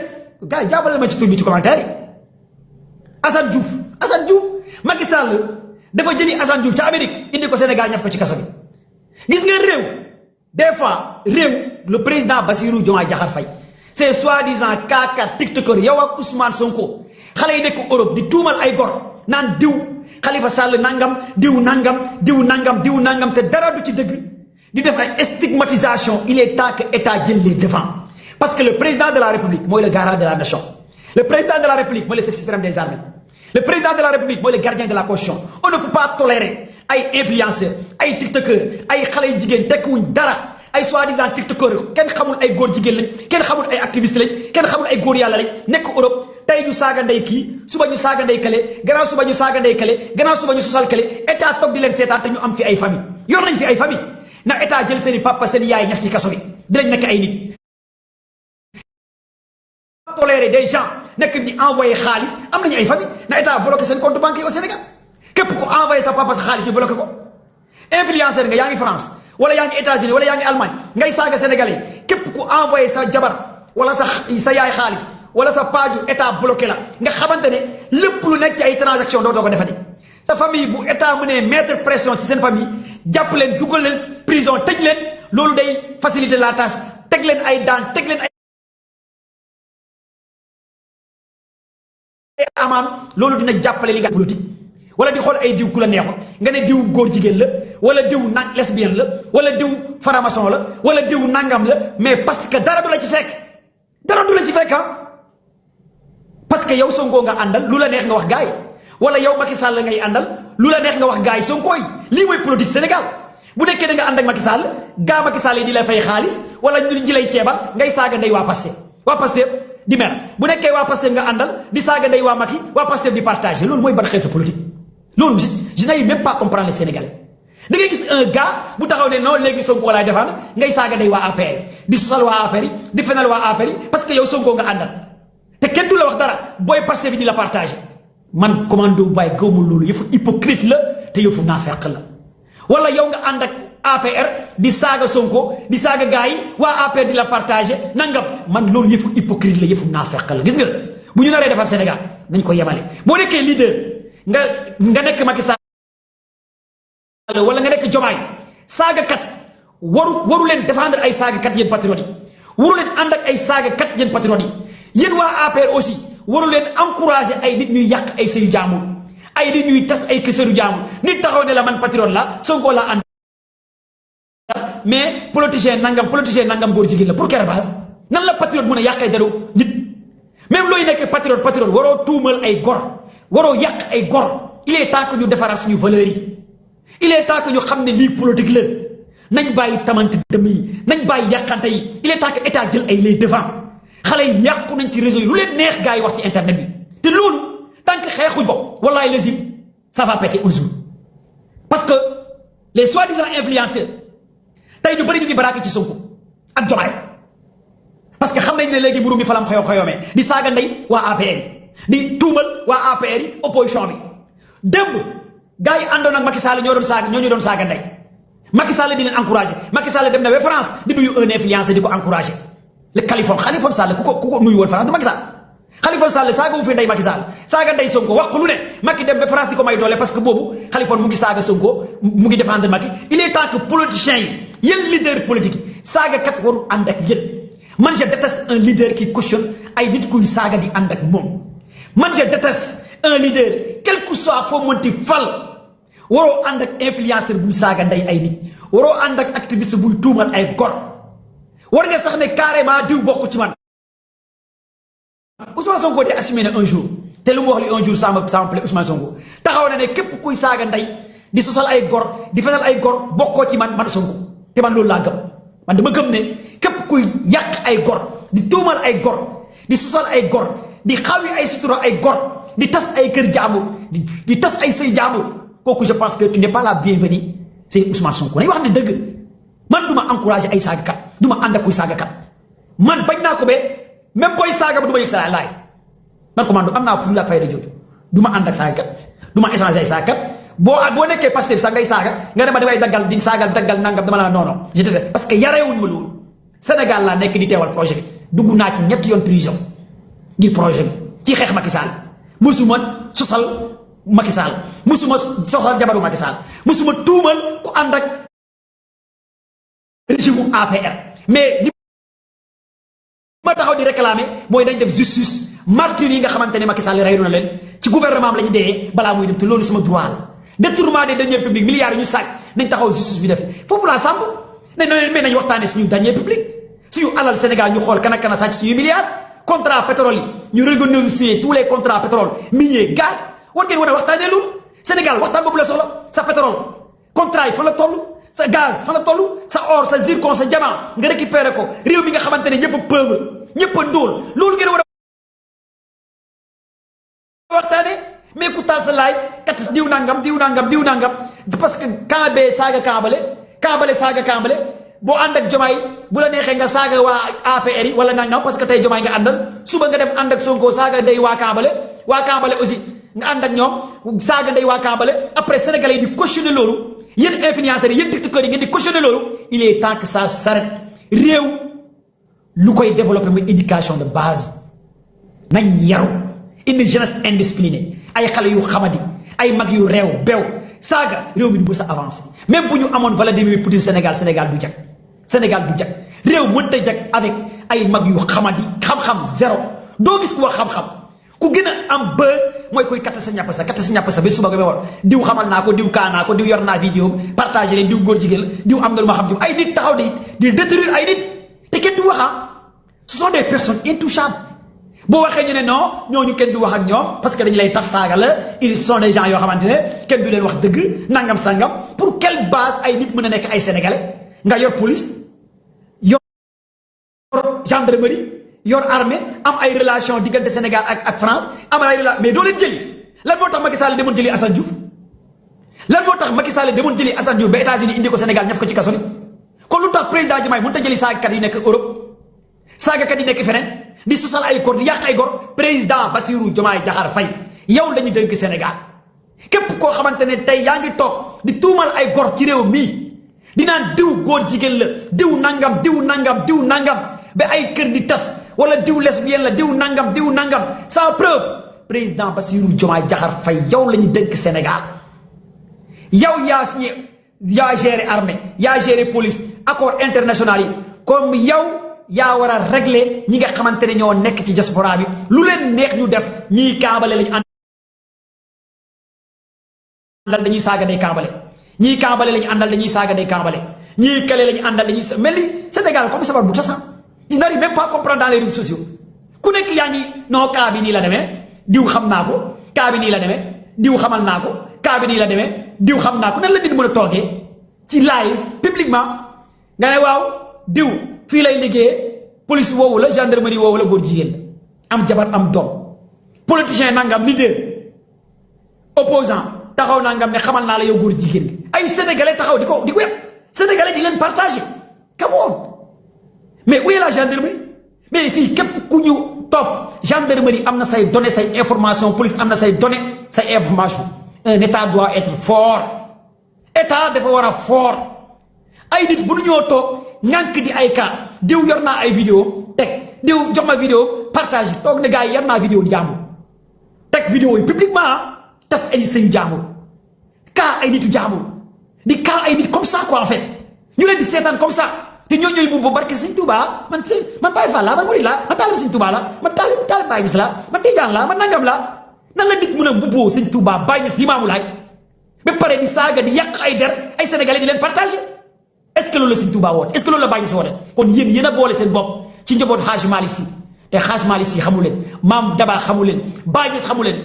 gars yi jàppale ma ci tur bi ci commentaire yi Assane Diouf Macky Sall dafa jëli Assane Diouf ca Amérique indi ko Sénégal ñaf ko ci kaso bi gis ngeen réew des fois le président Bassirou Diomaye Diakhar Faye c'est soi-disant kaakat tiktokeur yow ak Ousmane Sonko xale yi nekk Europe di tuumal ay gor naan diw Khalifa Sall nangam diw nangam te dara du ci dëgg di def ay stigmatisation il est temps que état jël les devants parce que le président de la République mooy le garant de la nation le président de la République mooy le chef suprême des armées le président de la République mooy le gardien de la constitution on ne peut pas tolérer ay influenceurs ay tiktokeurs ay xale yu jigéen tekkuwuñ dara ay soi-disant tiktokeurs kenn xamul ay góor jigéen lañ kenn xamul ay activistes lañ kenn xamul ay góor yàlla lañ nekk Europe tey ñu saaga ndey kii suba ñu saaga ndey kale gannaaw suba ñu saaga ndey kale gannaaw suba ñu sosal kale état toog di leen seetaan te ñu am fi ay famille yor nañ fi ay famille na état jël seen i papa seen yaay ñax ci kaso bi dinañ nekk ay nit tolérer des gens nekk di envoyé xaalis am nañu ay famille na état bloqué seen compte bancaire au Sénégal képp ku envoyé sa papa sa xaalis ñu bloqué ko influenceur nga yaa ngi France wala yaa ngi États-Unis wala yaa ngi Allemagne ngay saaga sénégalais képp ku envoyé sa jabar wala sa yaay xaalis wala sa paaju état bloqué la nga xamante ne lépp lu nekk ci ay transaction dootoo ko defati sa famille bu état mënee mettre pression ci seen famille jàpp leen dugal leen prison tëj leen loolu day faciliter la tâche teg leen ay daan teg leen ay amaan loolu dina jàppale li nga politique wala di xool ay diw ku la neexul nga ne diw góor jigéen la wala diw nang lesbienne la wala diw faramaçon la wala diw nangam la mais parce que dara du la ci fekk parce que yow Sonko nga àndal lu la neex nga wax gaay wala yow Macky Sall ngay àndal lu la neex nga wax gaay Sonko yi lii mooy politique Sénégal bu nekkee da nga ànd ak Macky Sall gaa Macky Sall yi di la fay xaalis wala ñu ji lay ceebal ngay saaga ndey waa Pastef di mer bu nekkee waa Pastef nga àndal di saaga ndey waa Macky waa Pastef di partager loolu mooy ban xeetu politique loolu je n'arrive même pas à comprendre les Sénégalais da ngay gis un gars bu taxaw ne non léegi Sonko laay défendre ngay saaga ndey waa APR di sosal waa APR di fenal waa APR parce que yow Sonko nga àndal te kenn du la wax dara booy Pastef bi di la partager man commando Baye gëmul loolu yëfu hypocrite la te yëfu naafeq la wala yow nga ànd ak APR di saaga Sonko di saaga gars yi waa APR di la partager nangam man loolu yëfu hypocrite la yëfu naafeq la gis nga bu ñu naree defar Sénégal nañ ko yemale boo nekkee leader nga nekk Macky Sall wala nga nekk Diomaye saagakat waru leen défendre ay saagakat yéen patriotes yi waru leen ànd ak ay saagakat yéen patriotes yi yéen waa APR aussi waru leen encourager ay nit ñuy yàq ay sëyu jaamur ay nit ñuy tas ay këseru jaamur nit taxaw ne la man patriote la Sonko laa ànd mais politicien nangam góor jigéen la pour quelle base nan la patriote mën a yàqee deru nit même looy nekk patriote waroo tuumal ay gor waroo yàq ay gor il est temps que ñu defaraat suñu valeurs yi il est temps que ñu xam ne lii politique la nañ bàyyi tamante dëmm yi nañ bàyyi yàqante yi il est temps que état jël ay les devants xale yi yàqu nañ ci réseau yi lu leen neex gars yi wax ci internet bi te loolu tant que xeexuñ ko wallahi lazim ça va péter un jour parce que les soi-disant influenceurs tey ñu bëri ñu ngi baraake ci Sonko ak Diomaye parce que xam nañ ne léegi mburu mi falam xoyoomee di saaga ndey waa APR yi di tuumal waa APR yi opposition bi démb gars yi àndoon ak Macky Sall ñoo ñu doon saaga ndey Macky Sall di leen encouragé Macky Sall dem na ba France di nuyu un influenceur di ko encouragé le Khalifa Sall ku ko nuyu woon France du Macky Sall Khalifa Sall saaga wu fi ndey Macky Sall saaga ndey Sonko wax ko lu ne Macky dem ba France di ko may doole parce que boobu Khalifa mu ngi saaga Sonko mu ngi défendre Macky il est temps que politiciens yi yéen leader politique yi saaga kat warul ànd ak yéen man je déteste un leader qui cautionne ay nit kuy saaga di ànd ak moom man je déteste un leader quel que soit foo mënti fal waroo ànd ak influenceur buy saaga ndey ay nit waroo ànd ak activiste buy tuumal ay gor war nga sax ne carrément diw bokku ci man Ousmane Sonko di assumé ne un jour te lu mu wax li un jour ça me plaît Ousmane Sonko taxaw na ne képp kuy saaga ndey di sosal ay gor di fesal ay gor bokkoo ci man Sonko te man loolu laa gëm man dama gëm ne képp kuy yàq ay gor di tuumal ay gor di sosal ay gor di xawi ay sutura ay gor di tas ay kër jaamur di tas ay sëy jaamur kooku je pense que tu n'es pas la bienvenue c'est Ousmane Sonko nañ wax ne dëgg man du ma encouragé ay saagakat du ma ànd ak kuy saagakat man bañ naa ko ba même booy saaga ba du ma yëg sa laay man commande am naa fu la fayda jooju du ma ànd ak saagakat du ma échanger ay saagakat boo nekkee Pastef sax ngay saaga nga ne ma damay daggal di saagal daggal nangam dama la non je te sais parce que yarewuñ ma loolu Sénégal laa nekk di teewal projet bi dugg naa ci ñetti yoon prison ngir projet bi ci xeex Macky Sall musuma sosal Macky Sall musuma sosal jabaru Macky Sall musuma tuumal ku ànd ak régime APR mais li ma taxaw di réclamer mooy dañ def justice martyrs yi nga xamante ne Macky Sall reyru na leen ci gouvernement am la ñu dee balaa muy dem te loolu sama droit la détournement des deniers publics milliards yi ñu sàcc nañ taxaw justice bi def foofu laa sàmp nañ nañ waxtaane suñu deniers publics suñu alal Sénégal ñu xool kan ak kan a sàcc suñu milliards contrat pétrole yi ñu renégocier tous les contrats pétrole minier gaz war ngeen war a waxtaanee loolu Sénégal waxtaan boobu la soxla sa pétrole contrat yi fan la toll sa gaz fan la toll sa or sa zircon sa diamant nga récupérer ko réew mi nga xamante ne ñëpp a pauvre ñëpp a ndóol loolu ngeen war a waxtaanee mais ku taal sa laay kat diw nangam parce que Kambé saaga Kambale saaga Kambale boo ànd ak Diomaye bu la neexee nga saaga waa APR yi wala nangam parce que tey Diomaye nga àndal suba nga dem ànd ak Sonko saaga ndey waa Kambale aussi nga ànd ak ñoom saaga ndey waa Kambale après sénégalais yi di cautionner loolu yéen influenceurs yi yéen tiktokers yi ngeen di cautionner loolu il est temps que ça s'arrête réew lu koy développer mooy éducation de base nañ yaru une jeunesse indisciplinée ay xale yu xamadi ay mag yu réew beew saaga réew mi du bës a avancé même bu ñu amoon Vladimir Poutine Sénégal du jag réew mënta jag avec ay mag yu xamadi xam-xam zéro doo gis ku wax xam-xam ku gën a am buzz mooy koy katta sa ñàpp sa ba suba nga war diw xamal naa ko diw kaa naa ko diw yor naa vidéo partagé leen diw góor jigéen la diw am na lu ma xam ci ay nit taxaw di détruire ay nit te kenn du wax ce sont des personnes intouchables boo waxee ñu ne non ñooñu kenn du wax ak ñoom parce que dañu lay tax saaga la ils sont des gens yoo xamante ne kenn du leen wax dëgg nangam sangam pour quelle base ay nit mën a nekk ay sénégalais nga yor police yor gendarmerie yor armée am ay relation diggante Sénégal ak France am ay relation mais doo leen jëli lan moo tax Macky Sall demoon jëli Assane Diouf lan moo tax Macky Sall demoon jëli Assane Diouf ba États-Unis indi ko Sénégal ñaf ko ci kaso bi kon lu tax président Diomaye mënut a jëli saagakat yi nekk Europe saagakat yi nekk feneen di sosal ay góor di yàq ay góor président Bassirou Diomaye Diakhar Faye yow lañu dénk Sénégal képp koo xamante ne tey yaa ngi toog di tuumal ay góor ci réew mii di naan diw góor jigéen la diw nangam ba ay kër di tas wala diw lesbienne la diw nangam sans preuve président Bassirou Diomaye Diakhar Faye yow lañu dénk Sénégal yow yaa signé yaa géré armée yaa géré police accord international yi comme yow yaa war a régler ñi nga xamante ne ñoo nekk ci diaspora bi lu leen neex ñu def ñii Kambale lañu àndal dañuy saaga day Kambale ñii Kambale lañu àndal dañuy saaga day Kambale ñii Kale lañu àndal dañuy mel ni Sénégal comme sabar bu tasan ils n'arrivent même pas à comprendre dans les réseaux sociaux ku nekk yaa ngi non cas bi nii la demee diw xam naa ko cas bi nii la demee diw xamal naa ko cas bi nii la demee diw xam naa ko nan la nit mën a toogee ci live publiquement nga ne waaw diw fii lay liggéeyee police woowu la gendarmerie woowu la góor jigéen la am jabar am doom politicien nangam leader opposant taxaw nangam ne xamal naa la yow góor jigéen ay sénégalais taxaw di ko yëpp sénégalais di leen partagé come on mais où est la gendarmerie mais fii képp ku ñu topp gendarmerie am na say données say information police am na say données say information un état doit être fort état dafa war a fort ay nit bu nu ñoo toog ñànk di ay cas diw yor naa ay vidéo teg diw jox ma vidéo partage toog ne gars yi yor naa vidéo di jàmbur teg vidéo yi publiquement tas ay sëyu jàmbur cas ay nitu jàmbur di cas ay nit comme ça quoi en fait ñu leen di seetaan comme ça te ñooñu bu barke Sëñ Tuubaa man Baay Faal laa man murid laa man taalibe Sëñ Tuubaa la man taalibe Baay Ñas la man Tijaan la man nangam la nan la nit mën a mbubboo Sëñ Tuubaa Baay Ñas Limaamu Laay ba pare di saaga di yàq ay der ay sénégalais di leen partager est-ce que loolu la Sëñ Tuubaa woote est-ce que loolu la Baay Ñas woote kon yéen a boole seen bopp ci njaboot Hadj Malick Sy te Hadj Malick Sy xamu leen Maam Daba xamu leen Baay Ñas xamu leen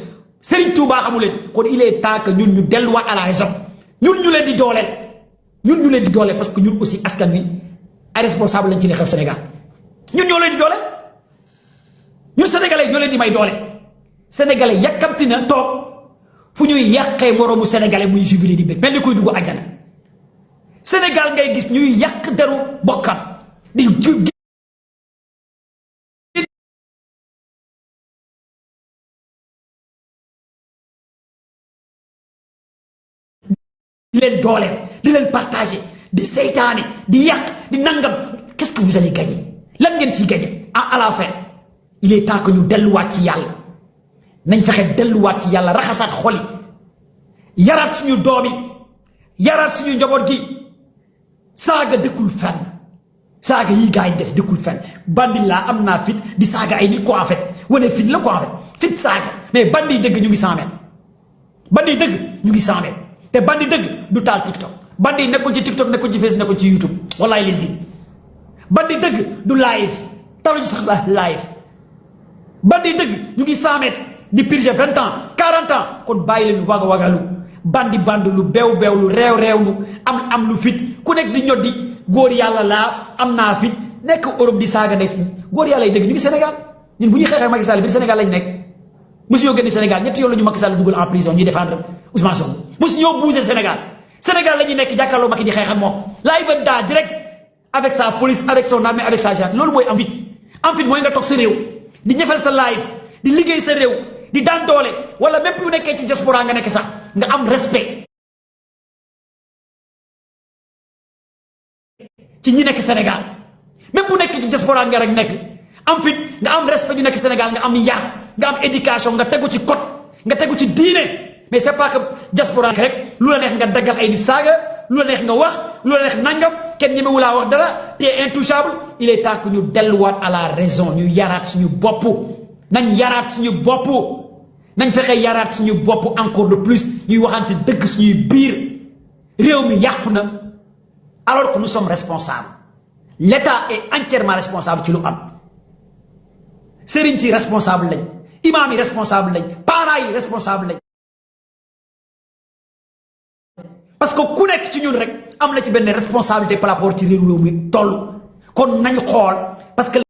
Sëriñ Tuubaa xamu leen kon il est temps que ñun ñu delluwaat à la raison ñun ñu leen di dooleel parce que ñun aussi askan wi ay responsable lañ ci li xew Sénégal ñun ñoo leen di doole ñun sénégalais ñoo leen di may doole sénégalais yàkkamti na toog fu ñuy yàqee moroomu sénégalais muy jubilé di bég mel ni koy dugg àjjana Sénégal ngay gis ñuy yàq deru bokkam di leen dooleel di leen partager di seytaane di yàq di nangam qu'est-ce que vous allez gagner lan ngeen ciy gagner à la fin il est temps que ñu delluwaat ci yàlla nañ fexe delluwaat ci yàlla raxasaat xol yi yaraat suñu doom yi yaraat suñu njaboot gi saaga dëkkul fenn saaga yi gars yi def dëkkul fenn bandi laa am naa fit di saaga ay nit ko en fait wane fit la ko en fait fit saaga mais bandi dëgg ñu ngi 100 mètres bandi dëgg ñu ngi 100 mètres te bandi dëgg du taal TikTok bandi nekkul ci TikTok nekkul ci Facebook nekkul ci YouTube wallaay les bandi dëgg du live taluñu sax live bandi dëgg ñu ngi 100 mètres di purger 20 ans 40 ans kon bàyyi leen waga wagalu bandi lu beew lu réew lu am lu fit ku nekk di ñoddi góor yàlla laa am naa fit nekk Europe di saaga ndey góor yàlla yi dëgg ñu ngi Sénégal ñun bu ñuy xeexee Macky Sall biir Sénégal lañ nekk mosu ñoo génne Sénégal ñetti yoon la ñu Macky Sall dugal en prison ñuy défendre Ousmane Sonko mosu ñoo bouger Sénégal la ñuy nekk jàkkaarloo Macky di xeex ak moom là il va daa direct avec sa police avec son armée avec sa gendarmerie loolu mooy am fit mooy nga toog sa réew di ñëfal sa live di liggéey sa réew di daan doole wala même bu nekkee ci diaspora nga nekk sax nga am respect ci ñi nekk Sénégal même bu nekk ci diaspora nga rek nekk am fit nga am respect ñu nekk Sénégal nga am yar nga am éducation nga tegu ci code nga tegu ci diine mais c'est pas que diaspora rek lu la neex nga daggal ay nit saaga lu la neex nga wax lu la neex nangam kenn ñemewu laa wax dara te intouchable il est temps que ñu delluwaat à la raison ñu yaraat suñu bopp nañ yaraat suñu bopp nañ fexe yaraat suñu bopp encore de plus ñuy waxante dëgg suñuy biir réew mi yàqu na alors que nous sommes responsables l'État est entièrement responsable ci lu am sëriñ ci responsable lañ imam yi responsable lañ parents yi responsable lañ parce que ku nekk ci ñun rek am na ci benn responsabilité par rapport ci réew mi toll kon nañ xool parce que